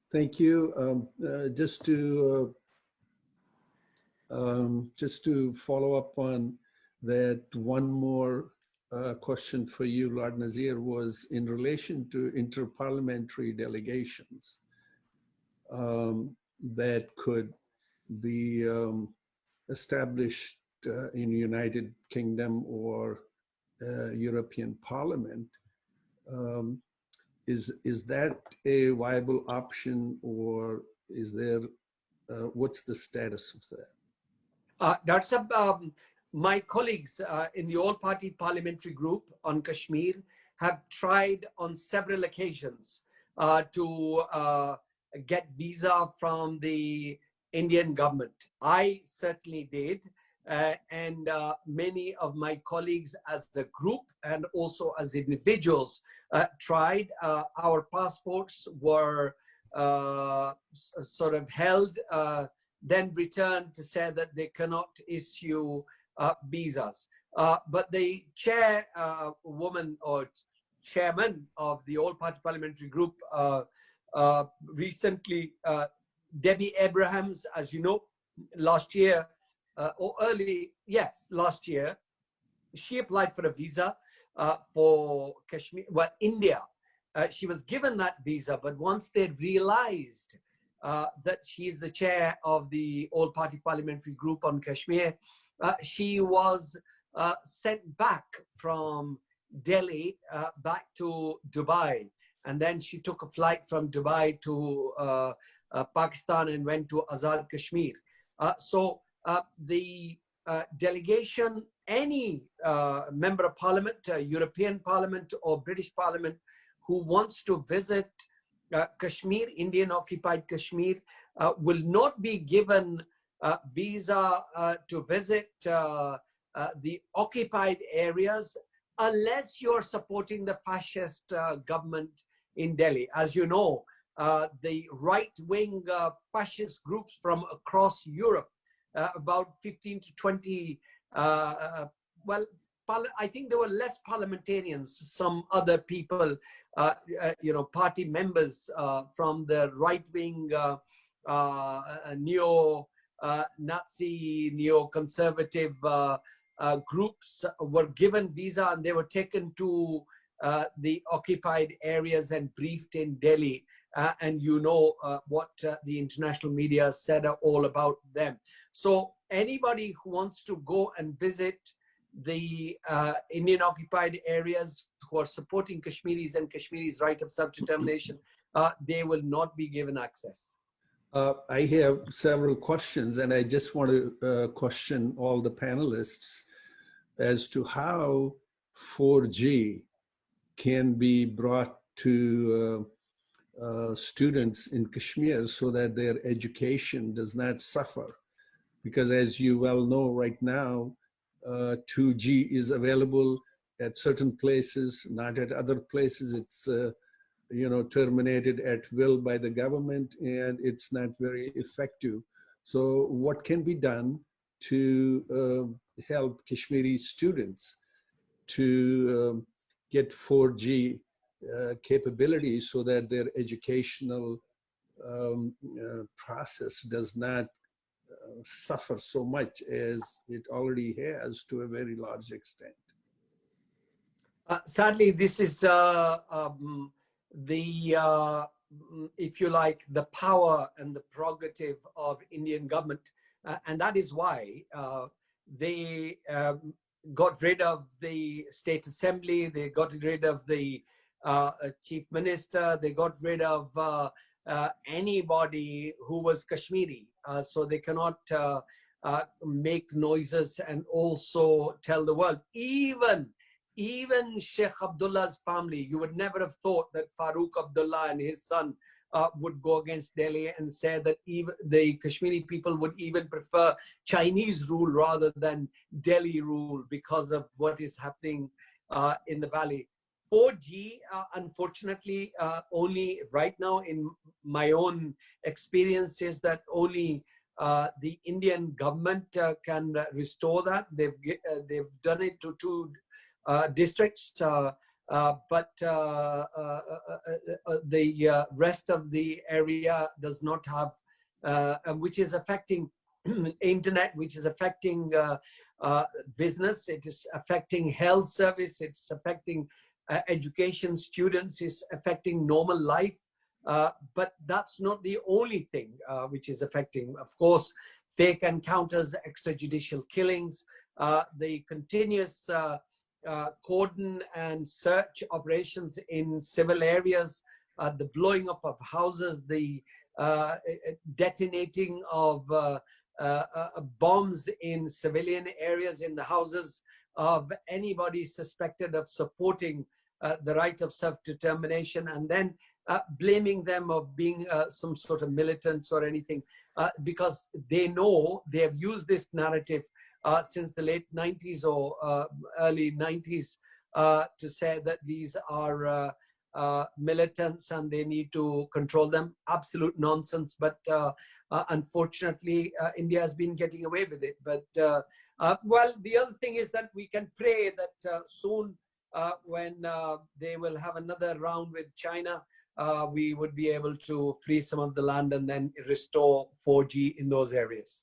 Thank you. Just to follow up on that, one more question for you, Lord Nazir, was in relation to interparliamentary delegations that could be established in United Kingdom or European Parliament. Is that a viable option, or is there, what's the status of that? My colleagues in the all-party parliamentary group on Kashmir have tried on several occasions to get visa from the Indian government. I certainly did. And many of my colleagues as a group and also as individuals tried. Our passports were sort of held, then returned to say that they cannot issue visas. But the chairwoman or chairman of the all-party parliamentary group recently, Debbie Abrahams, as you know, last year, last year, she applied for a visa for Kashmir, India. She was given that visa, but once they realized that she is the chair of the all-party parliamentary group on Kashmir, she was sent back from Delhi back to Dubai. And then she took a flight from Dubai to Pakistan and went to Azad Kashmir. So the delegation, any member of parliament, European Parliament or British Parliament, who wants to visit Kashmir, Indian occupied Kashmir, will not be given visa to visit the occupied areas unless you're supporting the fascist government in Delhi. As you know, the right-wing fascist groups from across Europe, about 15 to 20, I think there were less parliamentarians, some other people, party members from the right-wing neo-Nazi, neo-conservative groups were given visa, and they were taken to the occupied areas and briefed in Delhi. And you know what the international media said all about them. So anybody who wants to go and visit the Indian occupied areas who are supporting Kashmiris and Kashmiris' right of self-determination, they will not be given access. I have several questions, and I just want to question all the panelists as to how 4G can be brought to students in Kashmir so that their education does not suffer. Because as you well know right now, 2G is available at certain places, not at other places. It's terminated at will by the government, and it's not very effective. So what can be done to help Kashmiri students to get 4G capability so that their educational process does not suffer so much as it already has to a very large extent? Sadly, this is the if you like, the power and the prerogative of Indian government. And that is why they got rid of the state assembly, they got rid of the chief minister, they got rid of anybody who was Kashmiri. So they cannot make noises and also tell the world. Even Sheikh Abdullah's family, you would never have thought that Farooq Abdullah and his son would go against Delhi and say that even the Kashmiri people would even prefer Chinese rule rather than Delhi rule because of what is happening in the valley. 4G, unfortunately, only right now in my own experience is that only the Indian government can restore that. They've done it to 2 districts, but the rest of the area does not have, which is affecting internet, which is affecting business, it is affecting health service, it's affecting education, students, it's affecting normal life. But that's not the only thing which is affecting. Of course, fake encounters, extrajudicial killings, the continuous cordon and search operations in civil areas, the blowing up of houses, the detonating of bombs in civilian areas in the houses of anybody suspected of supporting the right of self-determination, and then blaming them of being some sort of militants or anything, because they know they have used this narrative since the late 90s or early 90s to say that these are militants and they need to control them. Absolute nonsense. But unfortunately, India has been getting away with it. But well, the other thing is that we can pray that soon when they will have another round with China, we would be able to free some of the land and then restore 4G in those areas.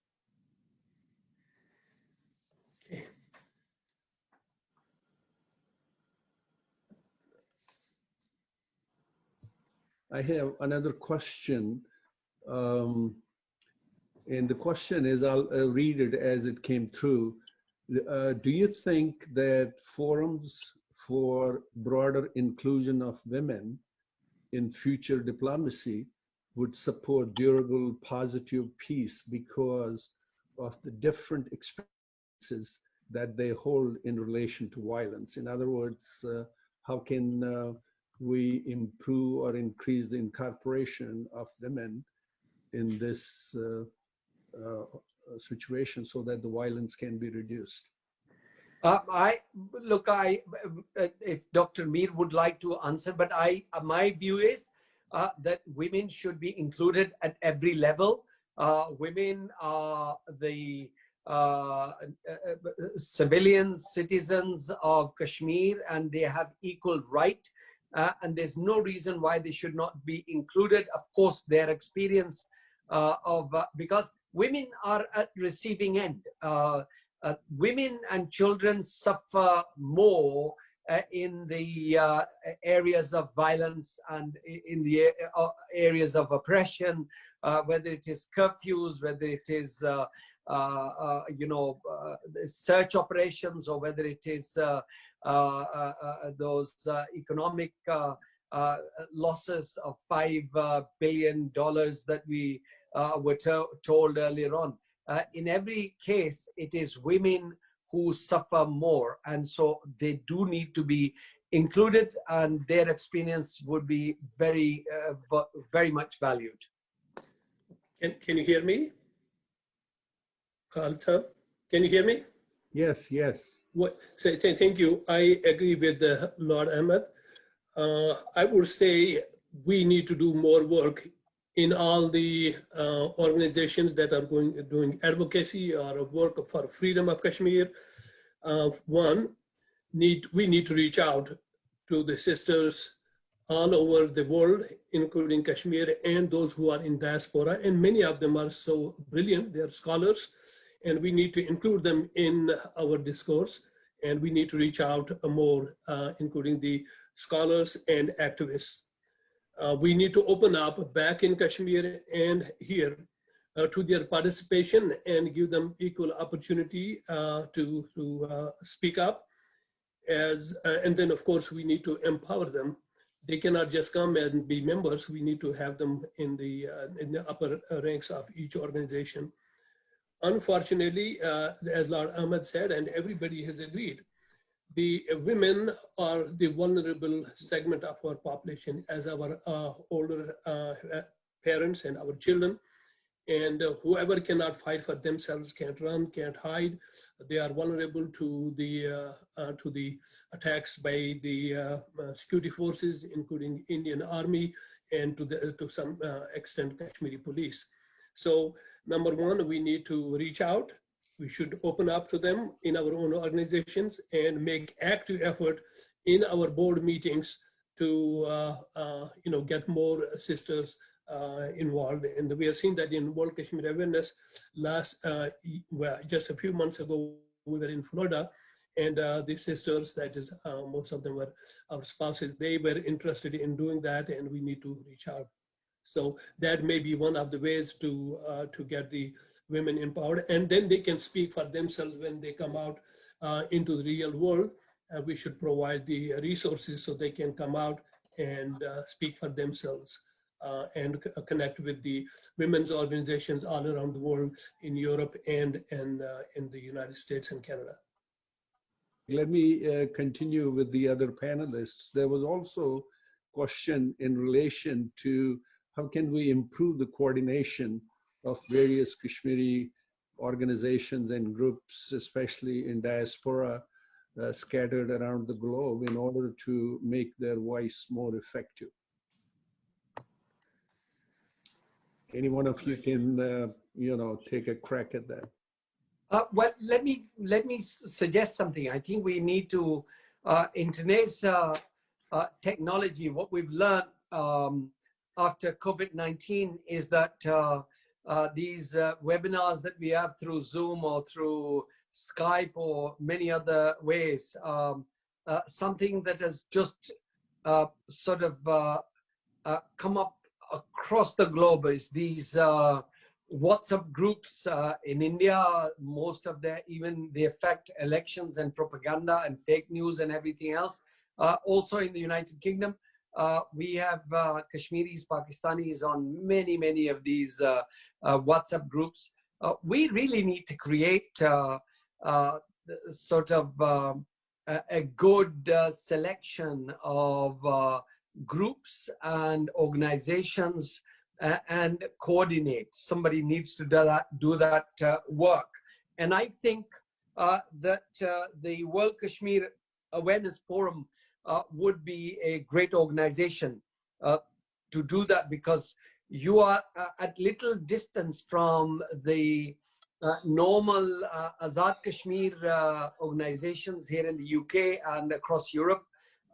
I have another question. And the question is, I'll read it as it came through. Do you think that forums for broader inclusion of women in future diplomacy would support durable, positive peace because of the different experiences that they hold in relation to violence? In other words, how can we improve or increase the incorporation of women in this situation so that the violence can be reduced? If Dr. Mir would like to answer, but my view is that women should be included at every level. Women are the citizens of Kashmir, and they have equal right. And there's no reason why they should not be included. Of course, their experience because women are at receiving end. Women and children suffer more in the areas of violence and in the areas of oppression, whether it is curfews, whether it is search operations, or whether it is those economic losses of $5 billion that we were told earlier on. In every case, it is women who suffer more, and so they do need to be included, and their experience would be very, very much valued. Can you hear me? Khalid sir, can you hear me? Yes, yes. Thank you. I agree with Lord Ahmed. I would say we need to do more work in all the organizations that are doing advocacy or work for freedom of Kashmir. We need to reach out to the sisters all over the world, including Kashmir, and those who are in diaspora. And many of them are so brilliant, they are scholars, and we need to include them in our discourse. And we need to reach out more, including the scholars and activists. We need to open up back in Kashmir and here to their participation and give them equal opportunity to speak up. And then of course we need to empower them. They cannot just come and be members. We need to have them in the upper ranks of each organization. Unfortunately, as Lord Ahmed said, and everybody has agreed, the women are the vulnerable segment of our population as our older parents and our children. And whoever cannot fight for themselves, can't run, can't hide, they are vulnerable to the attacks by the security forces, including Indian Army, and to some extent Kashmiri police. So number one, we need to reach out. We should open up to them in our own organizations and make active effort in our board meetings to get more sisters involved. And we have seen that in World Kashmir Awareness just a few months ago, we were in Florida, and the sisters, that is, most of them were our spouses, they were interested in doing that, and we need to reach out. So that may be one of the ways to get the women empowered, and then they can speak for themselves when they come out into the real world. We should provide the resources so they can come out and speak for themselves. And connect with the women's organizations all around the world, in Europe and in the United States and Canada. Let me continue with the other panelists. There was also a question in relation to how can we improve the coordination of various Kashmiri organizations and groups, especially in diaspora, scattered around the globe, in order to make their voice more effective. Any one of you can, take a crack at that. Well, let me suggest something. I think we need to, in today's technology, what we've learned after COVID-19 is that these webinars that we have through Zoom or through Skype or many other ways, something that has just sort of come up across the globe is these WhatsApp groups in India. Most of them, even they affect elections and propaganda and fake news and everything else. Also in the United Kingdom, we have Kashmiris, Pakistanis on many of these WhatsApp groups. We really need to create sort of a good selection of groups and organizations and coordinate. Somebody needs to do that work. And I think that the World Kashmir Awareness Forum would be a great organization to do that, because you are at little distance from the normal Azad Kashmir organizations here in the UK and across Europe,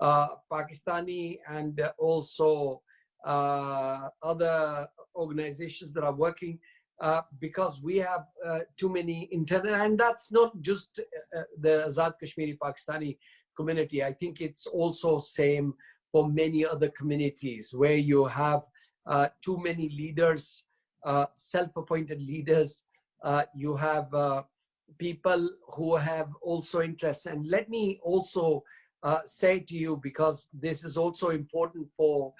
Pakistani and also other organizations that are working, because we have too many internal, and that's not just the Azad Kashmiri Pakistani community. I think it's also same for many other communities where you have too many leaders, self-appointed leaders. You have people who have also interests. And let me also say to you, because this is also important for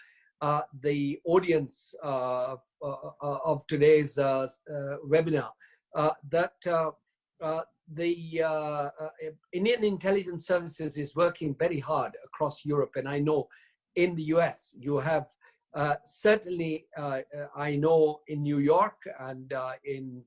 the audience of today's webinar, that the Indian intelligence services is working very hard across Europe. And I know in the US, you have certainly, I know in New York and in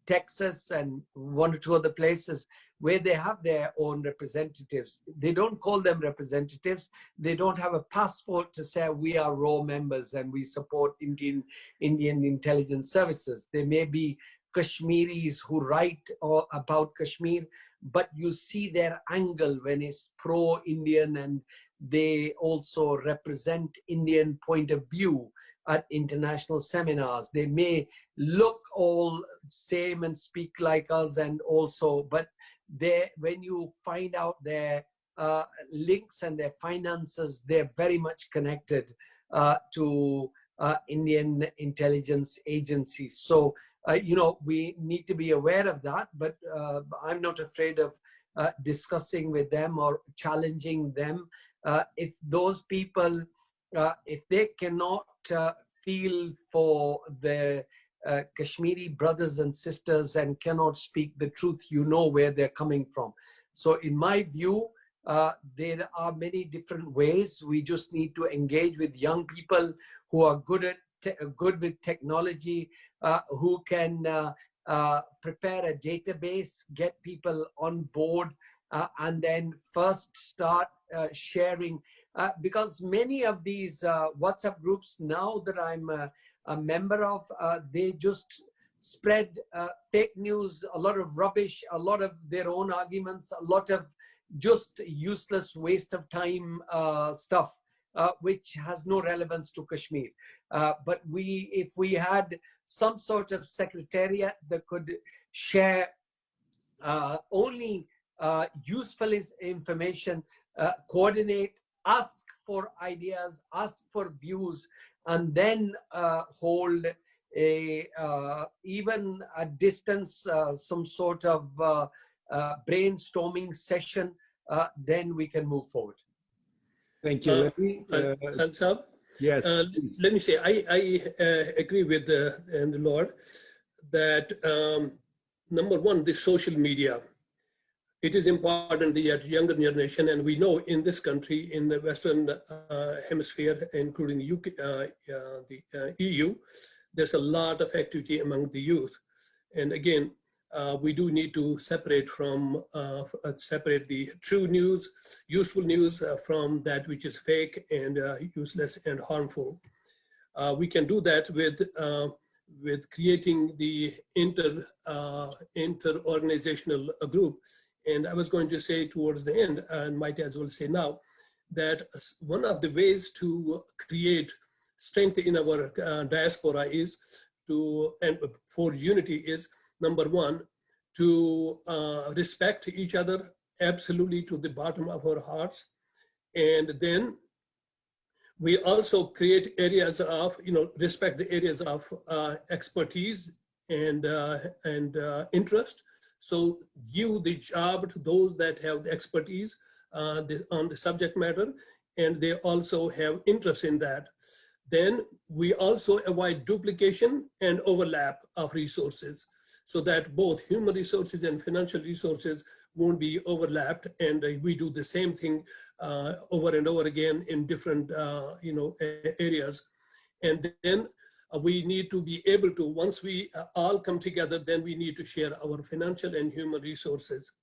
Texas and one or two other places where they have their own representatives. They don't call them representatives. They don't have a passport to say we are raw members and we support Indian intelligence services. They may be Kashmiris who write about Kashmir, but you see their angle when it's pro-Indian, and they also represent Indian point of view at international seminars. They may look all same and speak like us, and also, but when you find out their links and their finances, they're very much connected to Indian intelligence agencies. So, we need to be aware of that, but I'm not afraid of discussing with them or challenging them. If those people, if they cannot feel for the Kashmiri brothers and sisters and cannot speak the truth, where they're coming from. So in my view, there are many different ways. We just need to engage with young people who are good with technology, who can prepare a database, get people on board, and then first start sharing. Because many of these WhatsApp groups now that I'm a member of, they just spread fake news, a lot of rubbish, a lot of their own arguments, a lot of just useless waste of time stuff, which has no relevance to Kashmir. But if we had some sort of secretariat that could share only useful information, coordinate, ask for ideas, ask for views, and then hold even a distance, some sort of brainstorming session, then we can move forward. Thank you. Khan Sahab, Yes. let me say, I agree with the Lord that number one, the social media, it is important the younger generation, and we know in this country, in the Western hemisphere, including the UK, the EU, there's a lot of activity among the youth. And again, we do need to separate the true news, useful news from that which is fake and useless and harmful. We can do that with creating the inter-organizational group. And I was going to say towards the end, and might as well say now, that one of the ways to create strength in our diaspora is and forge unity is, number one, to respect each other absolutely to the bottom of our hearts. And then we also create areas of, respect the areas of expertise and interest. So give the job to those that have the expertise on the subject matter, and they also have interest in that. Then we also avoid duplication and overlap of resources, so that both human resources and financial resources won't be overlapped, and we do the same thing over and over again in different areas. And then we need to be able to, once we all come together, then we need to share our financial and human resources.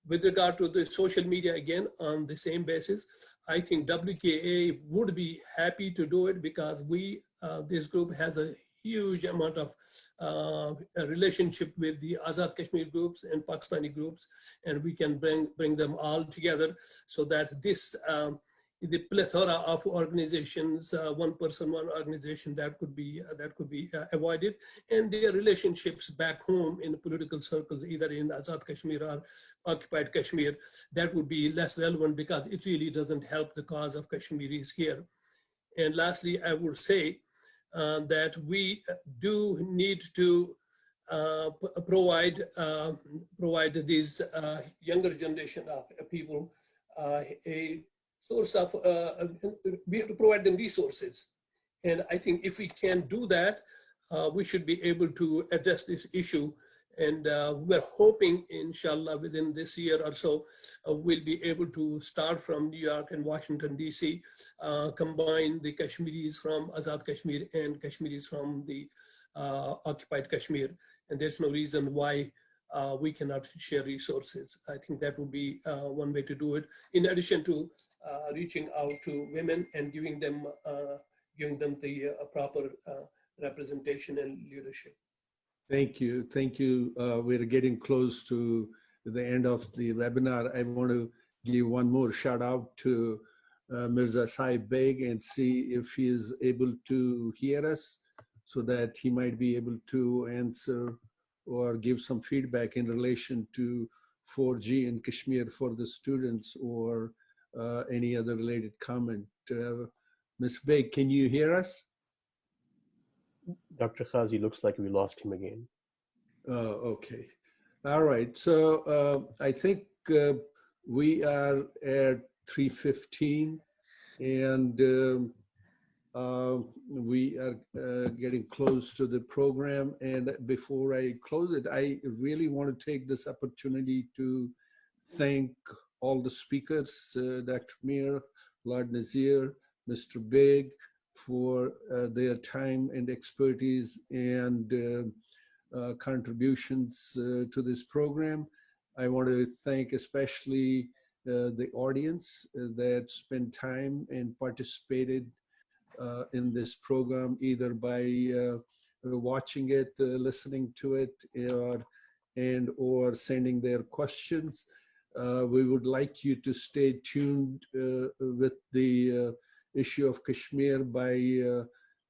With regard to the social media, again, on the same basis, I think WKA would be happy to do it, because this group has a huge amount of relationship with the Azad Kashmir groups and Pakistani groups, and we can bring them all together so that this, the plethora of organizations, one person, one organization, that could be avoided, and their relationships back home in political circles, either in Azad Kashmir or occupied Kashmir, that would be less relevant, because it really doesn't help the cause of Kashmiris here. And lastly, I would say that we do need to provide these younger generation of people a source of, we have to provide them resources. And I think if we can do that, we should be able to address this issue. And we're hoping, inshallah, within this year or so, we'll be able to start from New York and Washington, DC, combine the Kashmiris from Azad Kashmir and Kashmiris from the occupied Kashmir. And there's no reason why we cannot share resources. I think that would be one way to do it, in addition to reaching out to women and giving them the proper representation and leadership. Thank you. Thank you. We're getting close to the end of the webinar. I want to give one more shout out to Mirza Saib Beg and see if he is able to hear us, so that he might be able to answer or give some feedback in relation to 4G in Kashmir for the students, or any other related comment. Ms. Beg, can you hear us? Dr. Khazi looks like we lost him again. Okay. All right. So I think we are at 3:15, and we are getting close to the program. And before I close it, I really want to take this opportunity to thank all the speakers, Dr. Mir, Lord Nazir, Mr. Beg, for their time and expertise and contributions to this program. I want to thank especially the audience that spent time and participated in this program, either by watching it, listening to it, or sending their questions. We would like you to stay tuned with the issue of Kashmir by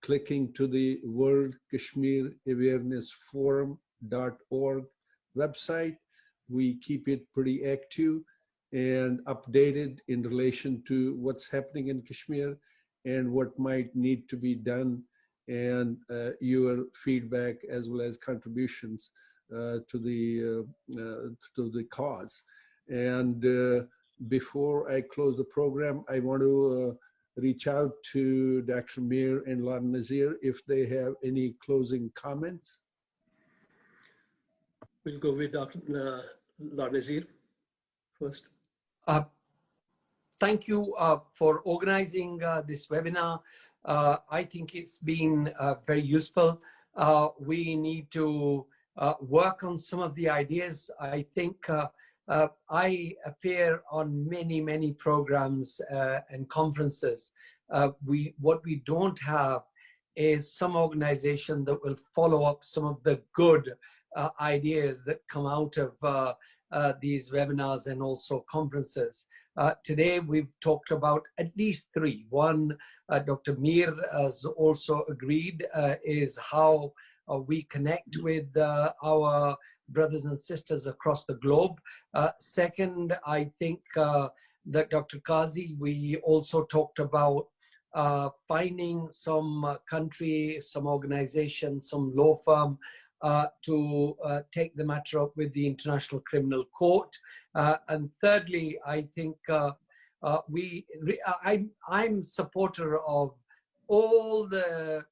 clicking to the World Kashmir Awareness Forum.org website. We keep it pretty active and updated in relation to what's happening in Kashmir and what might need to be done, and your feedback as well as contributions to the cause. And before I close the program, I want to reach out to Dr. Mir and Lord Nazir if they have any closing comments. We'll go with Dr. Lord Nazir first. Thank you for organizing this webinar. I think it's been very useful. We need to work on some of the ideas. I think I appear on many programs and conferences. What we don't have is some organization that will follow up some of the good ideas that come out of these webinars and also conferences. Today, we've talked about at least three. One, Dr. Mir has also agreed, is how we connect with our brothers and sisters across the globe. Second, I think that Dr. Kazi, we also talked about finding some country, some organization, some law firm to take the matter up with the International Criminal Court. And thirdly, I think I'm supporter of all the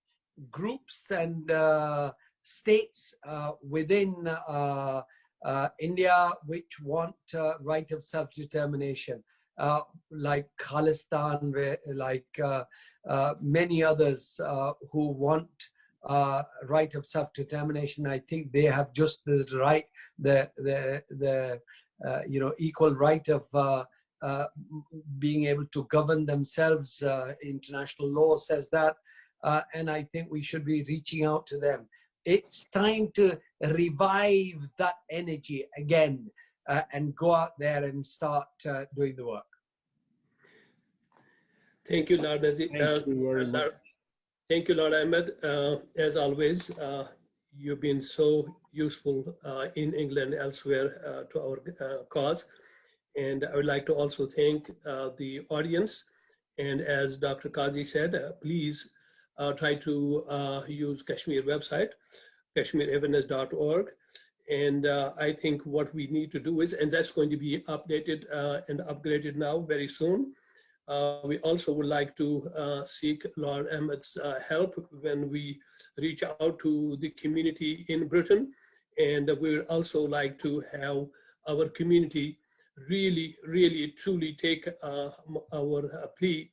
groups and states within India which want right of self-determination, like Khalistan, like many others who want right of self-determination. I think they have just the right, equal right of being able to govern themselves. International law says that, and I think we should be reaching out to them. It's time to revive that energy again and go out there and start doing the work. Thank you, Lord Nazir. Thank you very much. Thank you, Lord Ahmed. As always, you've been so useful in England and elsewhere to our cause. And I would like to also thank the audience. And as Dr. Kazi said, please try to use Kashmir website, kashmirawareness.org. And I think what we need to do is, and that's going to be updated and upgraded now very soon. We also would like to seek Lord Ahmed's help when we reach out to the community in Britain. And we would also like to have our community really, truly take our plea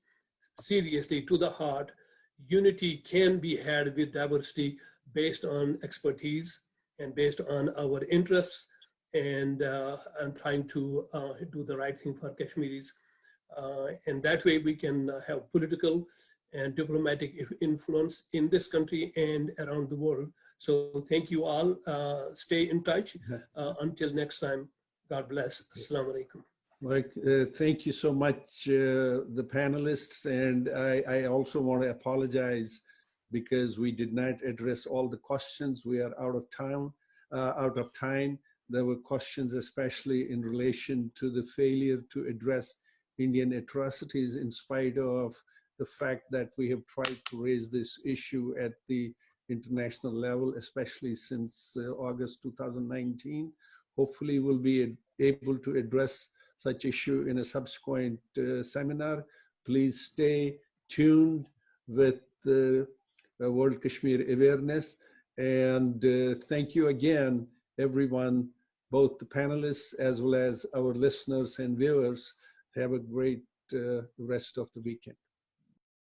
seriously to the heart. Unity can be had with diversity based on expertise and based on our interests, and trying to do the right thing for Kashmiris. And that way we can have political and diplomatic influence in this country and around the world. So thank you all. Stay in touch. Until next time, God bless. Assalamu alaikum. Thank you so much, the panelists. And I also want to apologize because we did not address all the questions. We are out of time. There were questions, especially in relation to the failure to address Indian atrocities in spite of the fact that we have tried to raise this issue at the international level, especially since August 2019. Hopefully we'll be able to address such issue in a subsequent seminar. Please stay tuned with World Kashmir Awareness. And thank you again, everyone, both the panelists as well as our listeners and viewers. Have a great rest of the weekend.